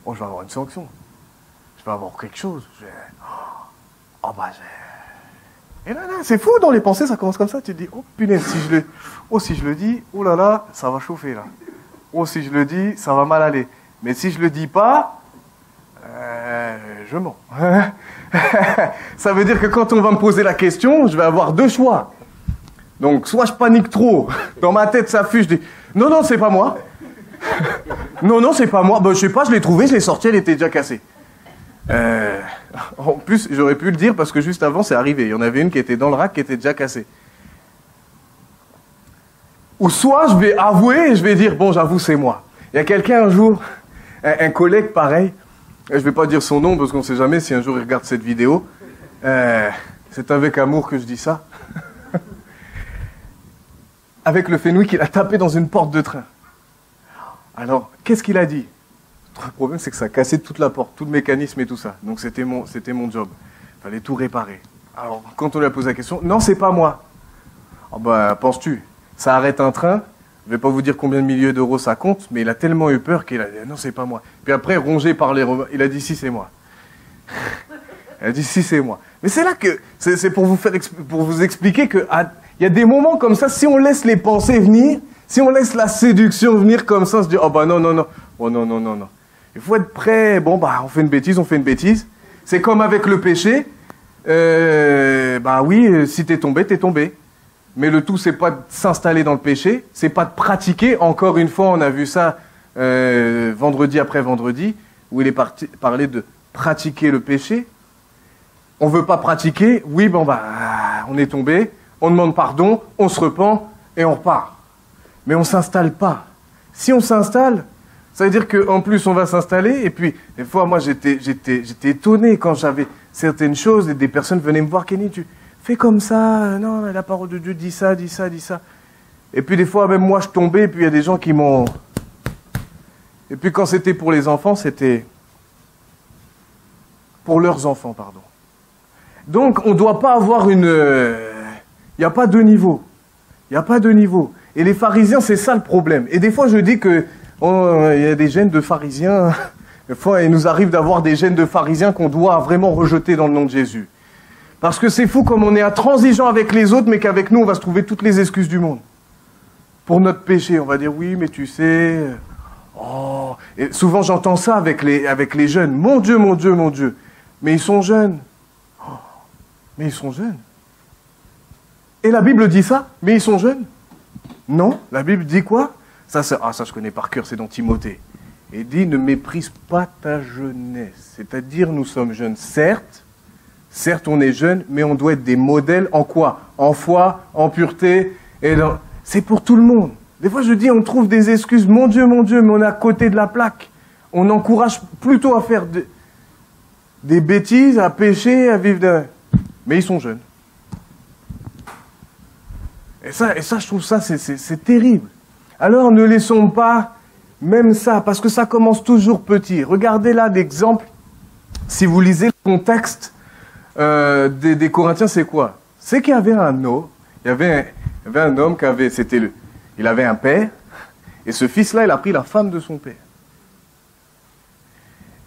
S6: oh, je vais avoir une sanction. Je vais avoir quelque chose. Et là, c'est fou, dans les pensées, ça commence comme ça. Tu te dis, oh punaise, si je le dis, oh là là, ça va chauffer là. Oh, si je le dis, ça va mal aller. Mais si je le dis pas, je mens. Ça veut dire que quand on va me poser la question, je vais avoir 2 choix. Donc, soit je panique trop, dans ma tête ça fuse, je dis, non, c'est pas moi. Non, c'est pas moi. Ben, je sais pas, je l'ai trouvé, je l'ai sorti, elle était déjà cassée. En plus, j'aurais pu le dire parce que juste avant, c'est arrivé. Il y en avait une qui était dans le rack qui était déjà cassée. Ou soit je vais avouer et je vais dire, bon, j'avoue, c'est moi. Il y a quelqu'un un jour, un collègue pareil, je vais pas dire son nom parce qu'on sait jamais si un jour il regarde cette vidéo. C'est avec amour que je dis ça. Avec le Fenwick, il a tapé dans une porte de train. Alors, qu'est-ce qu'il a dit? Le problème, c'est que ça a cassé toute la porte, tout le mécanisme et tout ça. Donc, c'était mon job. Il fallait tout réparer. Alors, quand on lui a posé la question, non, c'est pas moi. Oh, bah, penses-tu? Ça arrête un train. Je vais pas vous dire combien de milliers d'euros ça compte, mais il a tellement eu peur qu'il a dit, non, c'est pas moi. Puis après, rongé par les Romains, il a dit, si, c'est moi. Il a dit, si, c'est moi. Mais c'est là que, c'est pour vous expliquer que, il y a des moments comme ça, si on laisse les pensées venir, si on laisse la séduction venir comme ça, on se dit, oh bah non. Oh non. Il faut être prêt. Bon, bah, on fait une bêtise. C'est comme avec le péché. Bah oui, si t'es tombé. Mais le tout, c'est pas de s'installer dans le péché, c'est pas de pratiquer. Encore une fois, on a vu ça vendredi après vendredi, où il est parlé de pratiquer le péché. On veut pas pratiquer. Oui, bon, bah, on est tombé. On demande pardon, on se repent et on repart. Mais on s'installe pas. Si on s'installe, ça veut dire qu'en plus on va s'installer. Et puis, des fois, moi, j'étais étonné quand j'avais certaines choses et des personnes venaient me voir, Kenny, tu fais comme ça, non, la parole de Dieu dit ça. Et puis des fois, même moi, je tombais, et puis il y a des gens qui m'ont... Et puis quand c'était pour les enfants, c'était pour leurs enfants, pardon. Donc, on ne doit pas avoir une... Il n'y a pas de niveau. Et les pharisiens, c'est ça le problème. Et des fois, je dis que Oh, il y a des gènes de pharisiens. Des fois, il nous arrive d'avoir des gènes de pharisiens qu'on doit vraiment rejeter dans le nom de Jésus. Parce que c'est fou comme on est intransigeant avec les autres, mais qu'avec nous, on va se trouver toutes les excuses du monde. Pour notre péché, on va dire, oui, mais tu sais... Oh. Et souvent, j'entends ça avec les jeunes. Mon Dieu, mon Dieu, mon Dieu. Mais ils sont jeunes. Oh. Mais ils sont jeunes. Et la Bible dit ça, mais ils sont jeunes. Non, la Bible dit quoi? Ça, je connais par cœur, c'est dans Timothée. Et dit, ne méprise pas ta jeunesse. C'est-à-dire, nous sommes jeunes, certes, on est jeunes, mais on doit être des modèles en quoi? En foi, en pureté. C'est pour tout le monde. Des fois, je dis, on trouve des excuses. Mon Dieu, mais on est à côté de la plaque. On encourage plutôt à faire des bêtises, à pécher, à vivre de... Mais ils sont jeunes. Et ça, je trouve ça, c'est terrible. Alors, ne laissons pas même ça, parce que ça commence toujours petit. Regardez là l'exemple. Si vous lisez le contexte des Corinthiens, c'est quoi? C'est qu'il y avait un homme, il y avait un homme qui avait, il avait un père, et ce fils-là, il a pris la femme de son père.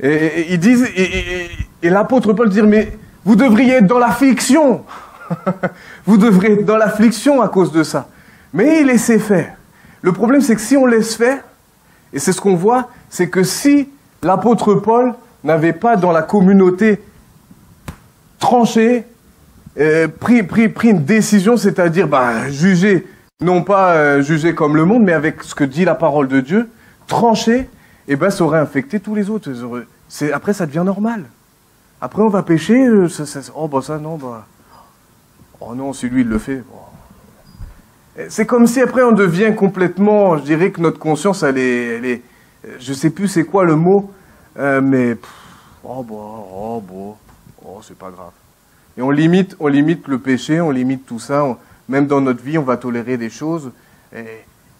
S6: Et ils disent, et l'apôtre Paul dit, mais vous devriez être dans l'affliction. Vous devrez être dans l'affliction à cause de ça. Mais il laissait faire. Le problème, c'est que si on laisse faire, et c'est ce qu'on voit, c'est que si l'apôtre Paul n'avait pas dans la communauté tranché, pris une décision, c'est-à-dire juger, non pas juger comme le monde, mais avec ce que dit la parole de Dieu, tranché, et ça aurait infecté tous les autres. Après, ça devient normal. Après, on va pécher, oh non, si lui, il le fait. Bon. C'est comme si après, on devient complètement, je dirais que notre conscience, elle est je sais plus c'est quoi le mot, mais, c'est pas grave. Et on limite le péché, on limite tout ça, même dans notre vie, on va tolérer des choses.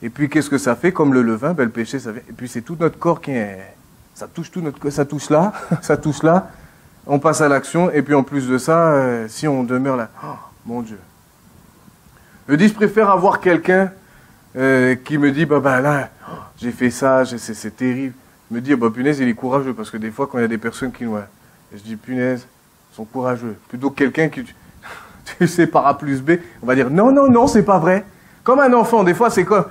S6: Et puis, qu'est-ce que ça fait? Comme le levain, le péché, ça fait, et puis c'est tout notre corps qui est, ça touche tout notre corps, ça touche là, ça touche là, on passe à l'action, et puis en plus de ça, si on demeure là, oh, mon Dieu. Je dis, je préfère avoir quelqu'un qui me dit, là, j'ai fait ça, c'est terrible. Me dire, punaise, il est courageux, parce que des fois, quand il y a des personnes qui nous... Je dis, punaise, ils sont courageux. Plutôt que quelqu'un qui, tu sais, par A plus B, on va dire, non, c'est pas vrai. Comme un enfant, des fois, c'est comme...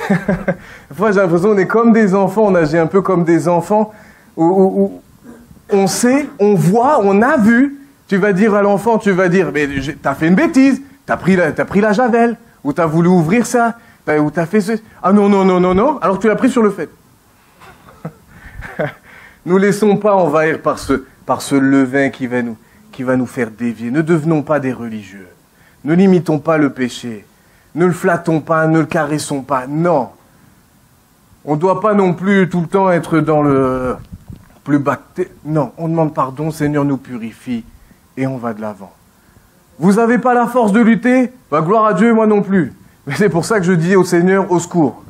S6: des fois, j'ai l'impression qu'on est comme des enfants, on agit un peu comme des enfants, où on sait, on voit, on a vu. Tu vas dire à l'enfant, mais t'as fait une bêtise, t'as pris la javel, ou t'as voulu ouvrir ça, ou t'as fait ce... Ah non, alors tu l'as pris sur le fait. Nous laissons pas envahir par ce levain qui va nous faire dévier. Ne devenons pas des religieux. Ne limitons pas le péché. Ne le flattons pas, ne le caressons pas. Non. On ne doit pas non plus tout le temps être dans le plus bacté. Non, on demande pardon, Seigneur nous purifie et on va de l'avant. Vous n'avez pas la force de lutter? Gloire à Dieu, moi non plus. Mais c'est pour ça que je dis au Seigneur, au secours.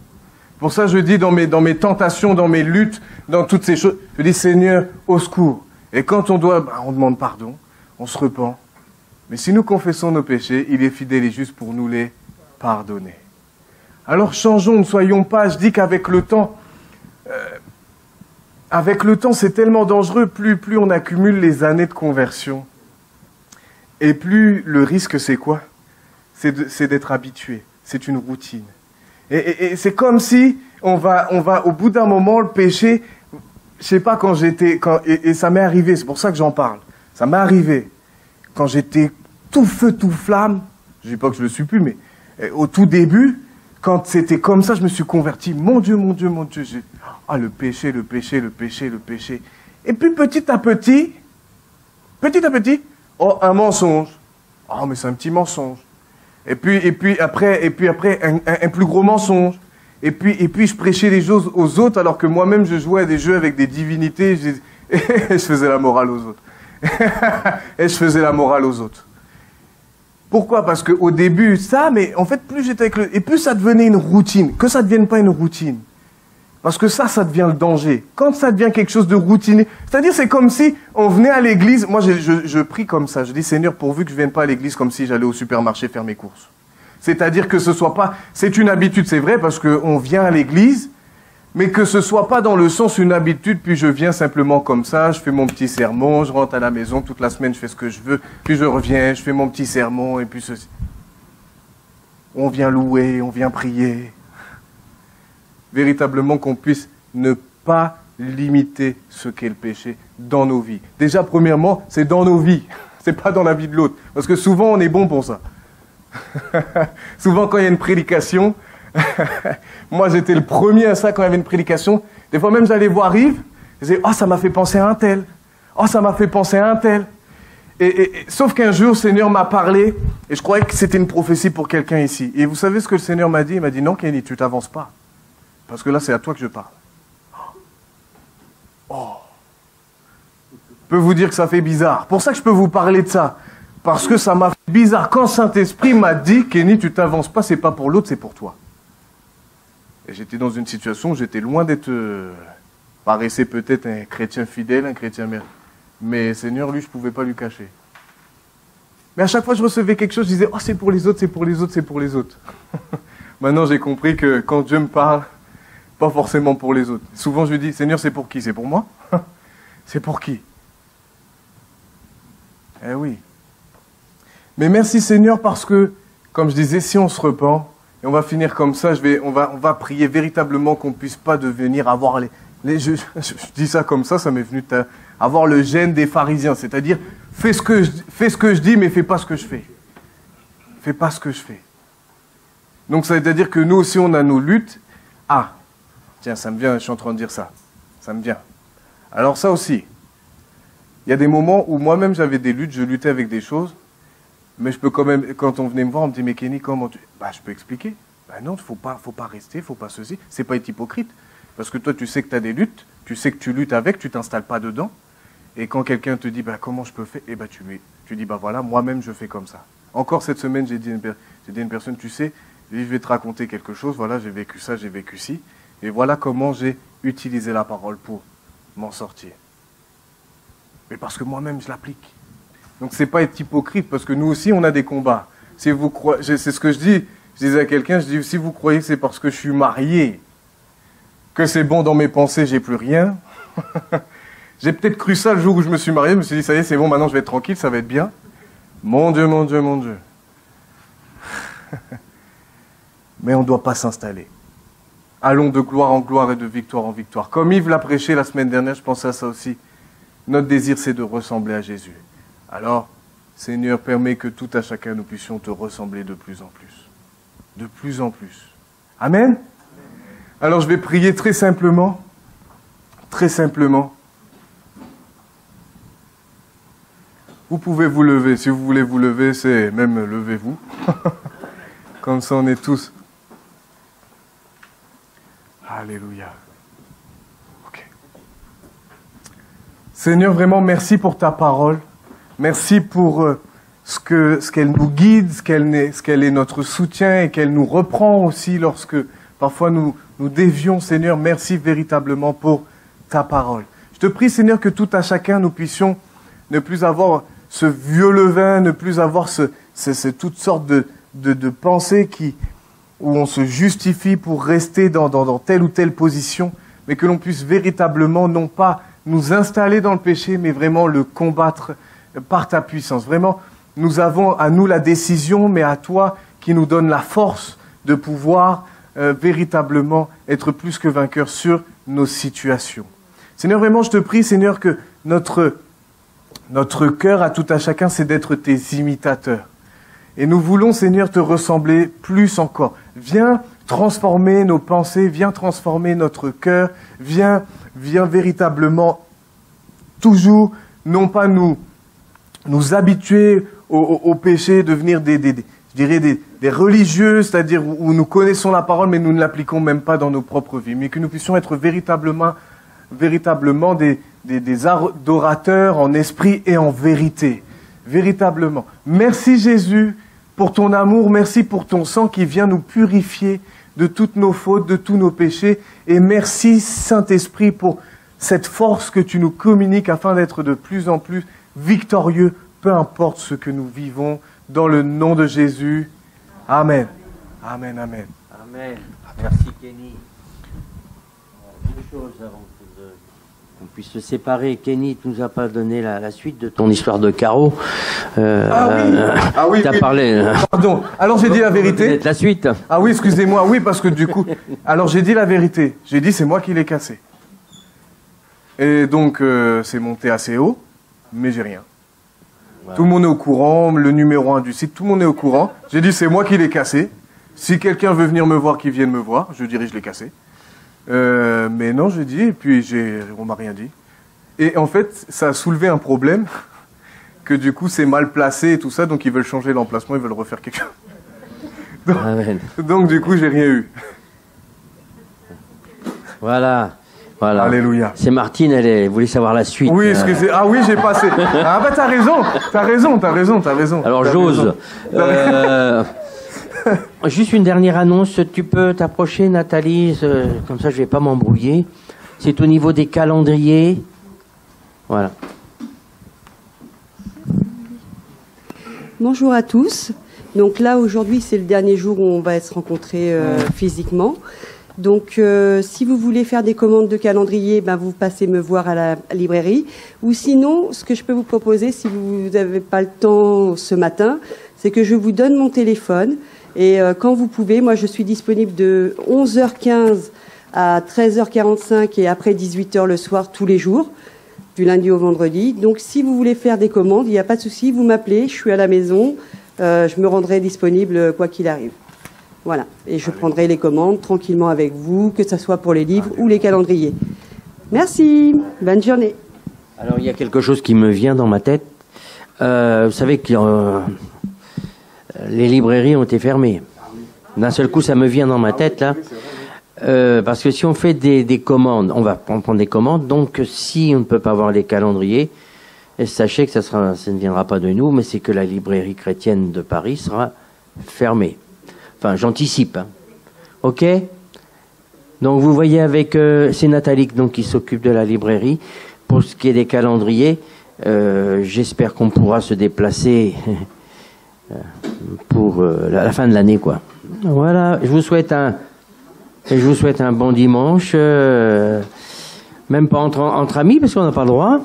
S6: Pour ça, je dis dans mes tentations, dans mes luttes, dans toutes ces choses, je dis Seigneur, au secours. Et quand on doit, on demande pardon, on se repent. Mais si nous confessons nos péchés, il est fidèle et juste pour nous les pardonner. Alors changeons, ne soyons pas, je dis qu'avec le temps, c'est tellement dangereux, plus on accumule les années de conversion. Et plus le risque, c'est quoi? C'est d'être habitué. C'est une routine. Et c'est comme si on va au bout d'un moment, le péché, je sais pas et ça m'est arrivé, c'est pour ça que j'en parle. Ça m'est arrivé quand j'étais tout feu, tout flamme. Je dis pas que je le suis plus, mais au tout début, quand c'était comme ça, je me suis converti. Mon Dieu. Le péché. Et puis petit à petit, un mensonge. Mais c'est un petit mensonge. Et puis après, un plus gros mensonge. Et puis je prêchais les choses aux autres, alors que moi-même, je jouais à des jeux avec des divinités, et je faisais la morale aux autres. Pourquoi? Parce qu'au début, mais en fait, plus j'étais avec et plus ça devenait une routine. Que ça ne devienne pas une routine. Parce que ça devient le danger. Quand ça devient quelque chose de routinier, c'est-à-dire c'est comme si on venait à l'église, moi je prie comme ça, je dis Seigneur, pourvu que je ne vienne pas à l'église comme si j'allais au supermarché faire mes courses. C'est-à-dire que ce soit pas, c'est une habitude, c'est vrai, parce qu'on vient à l'église, Mais que ce soit pas dans le sens une habitude, puis je viens simplement comme ça, je fais mon petit sermon, je rentre à la maison, toute la semaine je fais ce que je veux, puis je reviens, je fais mon petit sermon, et puis ceci. On vient louer, on vient prier. Véritablement qu'on puisse ne pas limiter ce qu'est le péché dans nos vies. Déjà, premièrement, c'est dans nos vies, c'est pas dans la vie de l'autre. Parce que souvent, on est bon pour ça. Souvent, quand il y a une prédication, moi j'étais le premier à ça quand il y avait une prédication. Des fois même j'allais voir Yves, je disais, oh ça m'a fait penser à un tel, oh ça m'a fait penser à un tel. Sauf qu'un jour, le Seigneur m'a parlé, et je croyais que c'était une prophétie pour quelqu'un ici. Et vous savez ce que le Seigneur m'a dit? Il m'a dit, non Kenny, tu t'avances pas. Parce que là, c'est à toi que je parle. Oh. Je peux vous dire que ça fait bizarre. Pour ça que je peux vous parler de ça. Parce que ça m'a fait bizarre. Quand Saint-Esprit m'a dit, Kenny, tu t'avances pas, c'est pas pour l'autre, c'est pour toi. Et j'étais dans une situation où j'étais loin d'être, paraissait peut-être un chrétien fidèle, un chrétien mère. Mais Seigneur, lui, je ne pouvais pas lui cacher. Mais à chaque fois que je recevais quelque chose, je disais, oh, c'est pour les autres, c'est pour les autres, c'est pour les autres. Maintenant, j'ai compris que quand Dieu me parle, pas forcément pour les autres. Souvent, je lui dis, Seigneur, c'est pour qui? C'est pour moi? C'est pour qui? Eh oui. Mais merci Seigneur parce que, comme je disais, si on se repent, et on va finir comme ça, on va prier véritablement qu'on ne puisse pas devenir avoir je dis ça comme ça m'est venu avoir le gène des pharisiens, c'est-à-dire fais ce que je dis, mais fais pas ce que je fais. Fais pas ce que je fais. Donc ça veut dire que nous aussi on a nos luttes. Ah, tiens, ça me vient, je suis en train de dire ça. Ça me vient. Alors ça aussi, il y a des moments où moi-même j'avais des luttes, je luttais avec des choses. Mais je peux quand même, quand on venait me voir, on me dit, mais Kenny, comment tu... Bah, je peux expliquer. Bah non, faut pas rester, faut pas ceci. C'est pas être hypocrite. Parce que toi, tu sais que tu as des luttes, tu sais que tu luttes avec, tu t'installes pas dedans. Et quand quelqu'un te dit, bah, comment je peux faire? Eh bah, tu dis, bah voilà, moi-même, je fais comme ça. Encore cette semaine, j'ai dit à une personne, tu sais, je vais te raconter quelque chose, voilà, j'ai vécu ça, j'ai vécu ci. Et voilà comment j'ai utilisé la parole pour m'en sortir. Mais parce que moi-même, je l'applique. Donc c'est pas être hypocrite, parce que nous aussi, on a des combats. Si vous croyez, c'est ce que je dis. Je disais à quelqu'un, je dis, si vous croyez que c'est parce que je suis marié, que c'est bon dans mes pensées, j'ai plus rien. J'ai peut-être cru ça le jour où je me suis marié, je me suis dit, ça y est, c'est bon, maintenant je vais être tranquille, ça va être bien. Mon Dieu, mon Dieu, mon Dieu. Mais on ne doit pas s'installer. Allons de gloire en gloire et de victoire en victoire. Comme Yves l'a prêché la semaine dernière, je pensais à ça aussi. Notre désir, c'est de ressembler à Jésus. Alors, Seigneur, permets que tout à chacun nous puissions te ressembler de plus en plus. De plus en plus. Amen? Alors, je vais prier très simplement. Très simplement. Vous pouvez vous lever. Si vous voulez vous lever, c'est même levez-vous. Comme ça, on est tous. Alléluia. Ok. Seigneur, vraiment, merci pour ta parole. Merci pour ce qu'elle nous guide, ce qu'elle est notre soutien et qu'elle nous reprend aussi lorsque parfois nous dévions. Seigneur, merci véritablement pour ta parole. Je te prie, Seigneur, que tout à chacun nous puissions ne plus avoir ce vieux levain, ne plus avoir toutes sortes de pensées où on se justifie pour rester dans telle ou telle position, mais que l'on puisse véritablement non pas nous installer dans le péché, mais vraiment le combattre par ta puissance. Vraiment, nous avons à nous la décision, mais à toi qui nous donne la force de pouvoir véritablement être plus que vainqueurs sur nos situations. Seigneur, vraiment, je te prie, Seigneur, que notre cœur à tout à chacun, c'est d'être tes imitateurs. Et nous voulons, Seigneur, te ressembler plus encore. Viens transformer nos pensées, viens transformer notre cœur, viens véritablement toujours, non pas nous habituer au péché, devenir des religieux, c'est-à-dire où nous connaissons la parole, mais nous ne l'appliquons même pas dans nos propres vies, mais que nous puissions être véritablement des adorateurs en esprit et en vérité. Véritablement. Merci Jésus pour ton amour, merci pour ton sang qui vient nous purifier de toutes nos fautes, de tous nos péchés, et merci Saint-Esprit pour cette force que tu nous communiques afin d'être de plus en plus victorieux, peu importe ce que nous vivons, dans le nom de Jésus. Amen. Amen, amen.
S3: Amen. Merci Kenny. chose avant qu'on puisse se séparer. Kenny, tu nous as pas donné la suite de ton histoire de carreau.
S6: Ah oui,
S3: tu as
S6: oui.
S3: parlé.
S6: Pardon. Alors j'ai dit la vérité.
S3: Peut-être la suite.
S6: Ah oui, excusez-moi. Oui, parce que du coup, alors j'ai dit la vérité. J'ai dit c'est moi qui l'ai cassé. Et donc c'est monté assez haut, mais j'ai rien. Wow. Tout le monde est au courant. Le numéro 1 du site, tout le monde est au courant. J'ai dit c'est moi qui l'ai cassé. Si quelqu'un veut venir me voir, qu'il vienne me voir. Je dirais je l'ai cassé. Mais non, j'ai dit, et puis on m'a rien dit. Et en fait, ça a soulevé un problème, que du coup c'est mal placé et tout ça, donc ils veulent changer l'emplacement, ils veulent refaire quelque chose. Donc du coup j'ai rien eu.
S3: Voilà.
S6: Alléluia.
S3: C'est Martine, elle voulait savoir la suite.
S6: Oui, excusez. Ah oui, j'ai passé. Ah bah t'as raison.
S3: Alors j'ose. Juste une dernière annonce, tu peux t'approcher Nathalie, comme ça je vais pas m'embrouiller. C'est au niveau des calendriers. Voilà.
S7: Bonjour à tous. Donc là aujourd'hui c'est le dernier jour où on va se rencontrer physiquement. Donc si vous voulez faire des commandes de calendrier, ben, vous passez me voir à la librairie. Ou sinon, ce que je peux vous proposer si vous n'avez pas le temps ce matin, c'est que je vous donne mon téléphone. Et quand vous pouvez, moi je suis disponible de 11h15 à 13h45 et après 18h le soir tous les jours, du lundi au vendredi. Donc si vous voulez faire des commandes, il n'y a pas de souci, vous m'appelez, je suis à la maison, je me rendrai disponible quoi qu'il arrive. Voilà, et je prendrai les commandes tranquillement avec vous, que ce soit pour les livres ou les calendriers. Merci, bonne journée.
S3: Alors il y a quelque chose qui me vient dans ma tête. Vous savez que les librairies ont été fermées. D'un seul coup, ça me vient dans ma tête, là. Parce que si on fait des commandes, on va prendre des commandes. Donc, si on ne peut pas avoir les calendriers, sachez que ça ne viendra pas de nous, mais c'est que la librairie chrétienne de Paris sera fermée. Enfin, j'anticipe. Hein. OK ? Donc, vous voyez avec... c'est Nathalie donc, qui s'occupe de la librairie. Pour ce qui est des calendriers, j'espère qu'on pourra se déplacer... pour la fin de l'année, quoi. Voilà, je vous souhaite un bon dimanche, même pas entre amis parce qu'on n'a pas le droit.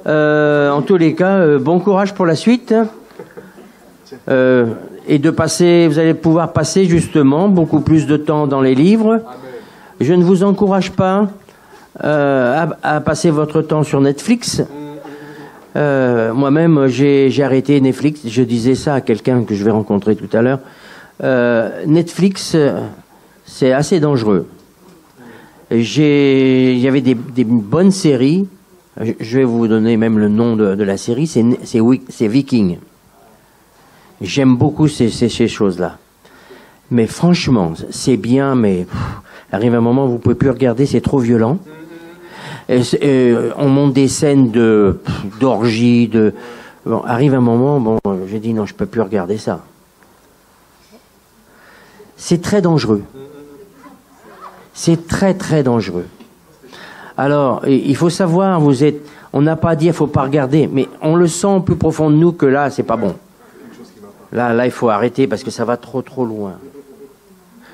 S3: En tous les cas, bon courage pour la suite. Et de passer, vous allez pouvoir passer justement beaucoup plus de temps dans les livres. Je ne vous encourage pas à passer votre temps sur Netflix. Moi-même, j'ai arrêté Netflix. Je disais ça à quelqu'un que je vais rencontrer tout à l'heure. Netflix, c'est assez dangereux. Il y avait des bonnes séries. Je vais vous donner même le nom de la série. C'est Viking. J'aime beaucoup ces choses-là. Mais franchement, c'est bien, mais arrive un moment où vous ne pouvez plus regarder, c'est trop violent. On monte des scènes d'orgie, bon, arrive un moment, j'ai dit non, je peux plus regarder ça. C'est très dangereux. C'est très très dangereux. Alors, il faut savoir, on n'a pas dit il faut pas regarder, mais on le sent plus profond de nous que là, c'est pas bon. Là, il faut arrêter parce que ça va trop loin.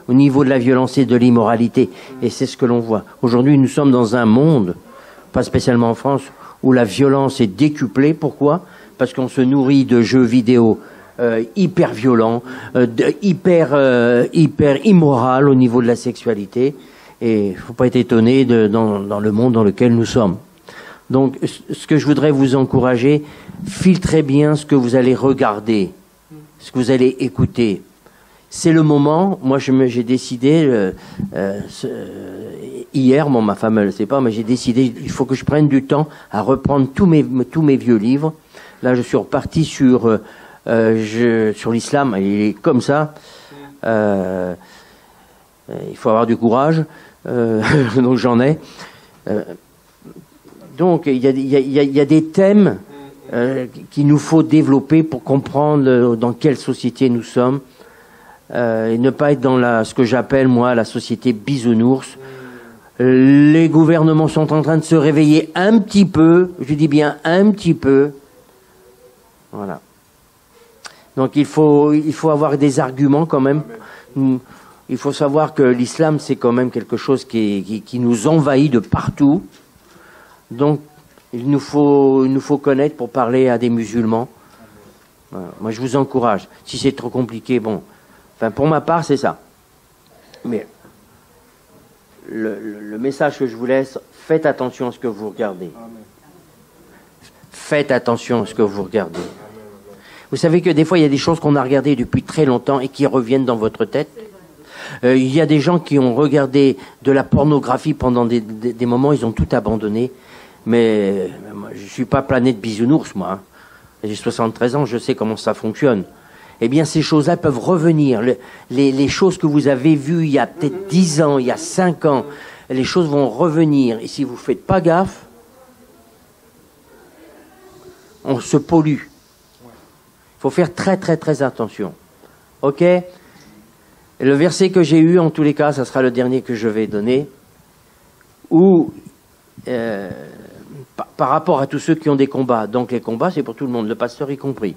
S3: Au niveau de la violence et de l'immoralité. Et c'est ce que l'on voit. Aujourd'hui, nous sommes dans un monde, pas spécialement en France, où la violence est décuplée. Pourquoi ? Parce qu'on se nourrit de jeux vidéo hyper violents, hyper immoral au niveau de la sexualité. Et il ne faut pas être étonné dans le monde dans lequel nous sommes. Donc, ce que je voudrais vous encourager, filtrez bien ce que vous allez regarder, ce que vous allez écouter. C'est le moment, moi j'ai décidé, hier, ma femme ne le sait pas, mais j'ai décidé, il faut que je prenne du temps à reprendre tous mes vieux livres. Là, je suis reparti sur l'islam, il est comme ça. Il faut avoir du courage, donc j'en ai. Donc il y a des thèmes qu'il nous faut développer pour comprendre dans quelle société nous sommes. Et ne pas être dans ce que j'appelle moi la société bisounours. Les gouvernements sont en train de se réveiller un petit peu, je dis bien un petit peu. Voilà. Donc il faut avoir des arguments quand même. il faut savoir que l'islam, c'est quand même quelque chose qui nous envahit de partout. Donc, il nous faut connaître pour parler à des musulmans. Voilà. Moi, je vous encourage. Si c'est trop compliqué, bon. Enfin, pour ma part, c'est ça. Mais le message que je vous laisse, faites attention à ce que vous regardez. Faites attention à ce que vous regardez. Vous savez que des fois, il y a des choses qu'on a regardées depuis très longtemps et qui reviennent dans votre tête. Il y a des gens qui ont regardé de la pornographie pendant des moments, ils ont tout abandonné. Mais moi, je ne suis pas planète bisounours, moi. Hein. J'ai 73 ans, je sais comment ça fonctionne. Eh bien, ces choses-là peuvent revenir. Les choses que vous avez vues il y a peut-être 10 ans, il y a 5 ans, les choses vont revenir. Et si vous ne faites pas gaffe, on se pollue. Il faut faire très, très, très attention. OK ? Et le verset que j'ai eu, en tous les cas, ça sera le dernier que je vais donner, où, par rapport à tous ceux qui ont des combats, donc les combats, c'est pour tout le monde, le pasteur y compris.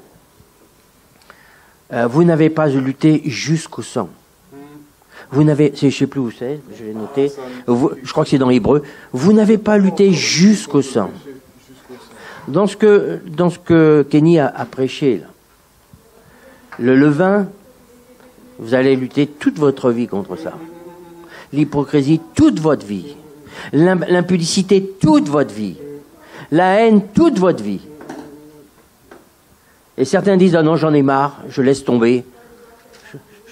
S3: Vous n'avez pas lutté jusqu'au sang. Vous n'avez, je ne sais plus où c'est, je l'ai noté, je crois que c'est dans Hébreu, vous n'avez pas lutté jusqu'au sang. Dans ce que Kenny a prêché, là, le levain, vous allez lutter toute votre vie contre ça. L'hypocrisie, toute votre vie. L'impudicité, toute votre vie. La haine, toute votre vie. Et certains disent, ah non, j'en ai marre, je laisse tomber.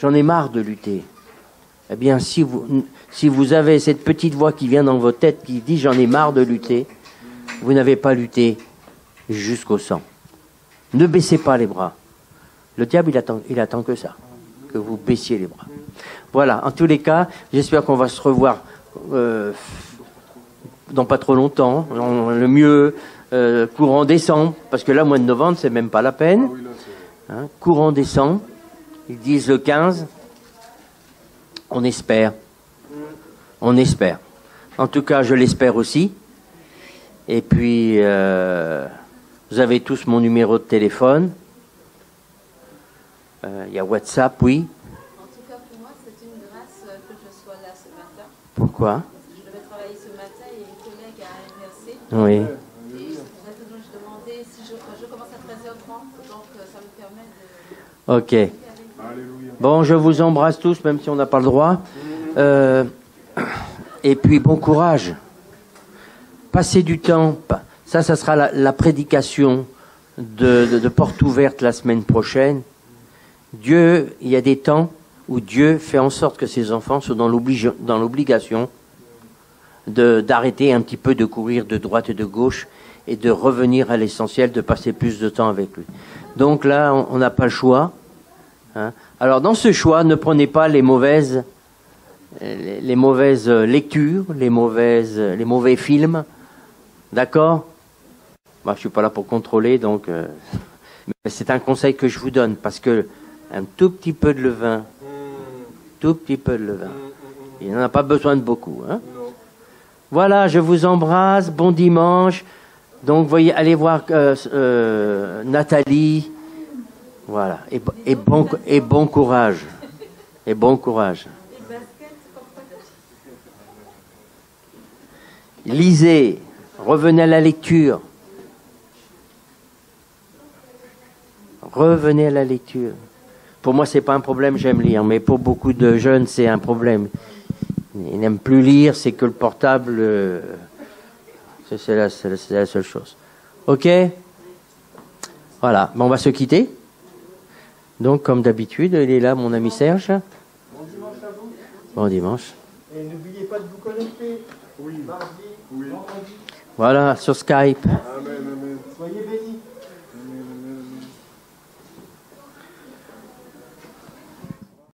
S3: J'en ai marre de lutter. Eh bien, si vous avez cette petite voix qui vient dans votre tête qui dit, j'en ai marre de lutter, vous n'avez pas lutté jusqu'au sang. Ne baissez pas les bras. Le diable, il attend que ça, que vous baissiez les bras. Voilà, en tous les cas, j'espère qu'on va se revoir dans pas trop longtemps, le mieux courant décembre, parce que là, mois de novembre, c'est même pas la peine. Hein, courant décembre, ils disent le 15, on espère. On espère. En tout cas, je l'espère aussi. Et puis, vous avez tous mon numéro de téléphone. Il y a WhatsApp, oui.
S8: En tout cas, pour moi, c'est une grâce que je sois là ce matin.
S3: Pourquoi ?
S8: Je devais travailler ce matin et une collègue a inversé.
S3: Oui.
S8: Et je demandais si je commence à 13h30, donc ça me permet de...
S3: Ok. Bon, je vous embrasse tous, même si on n'a pas le droit. Et puis, bon courage. Passez du temps. Ça sera la prédication de Porte Ouverte la semaine prochaine. Dieu, il y a des temps où Dieu fait en sorte que ses enfants soient dans l'obligation d'arrêter un petit peu de courir de droite et de gauche et de revenir à l'essentiel, de passer plus de temps avec lui. Donc là, on n'a pas le choix. Hein. Alors dans ce choix, ne prenez pas les mauvaises lectures, les mauvais films. D'accord ? Moi, je suis pas là pour contrôler, donc mais c'est un conseil que je vous donne, parce que un tout petit peu de levain, il n'en a pas besoin de beaucoup. Hein. Voilà, je vous embrasse, bon dimanche. Donc, voyez, allez voir Nathalie. Voilà, et bon courage. Et bon courage. Lisez, revenez à la lecture. Revenez à la lecture. Pour moi, c'est pas un problème, j'aime lire, mais pour beaucoup de jeunes, c'est un problème. Ils n'aiment plus lire, c'est que le portable, c'est la seule chose. Ok ? Voilà, bon, on va se quitter. Donc, comme d'habitude, il est là, mon ami Serge.
S1: Bon dimanche à vous.
S3: Bon dimanche.
S1: Et n'oubliez pas de vous connecter. Oui. Mardi, vendredi.
S3: Voilà, sur Skype.
S1: Amen, amen. Soyez bénis.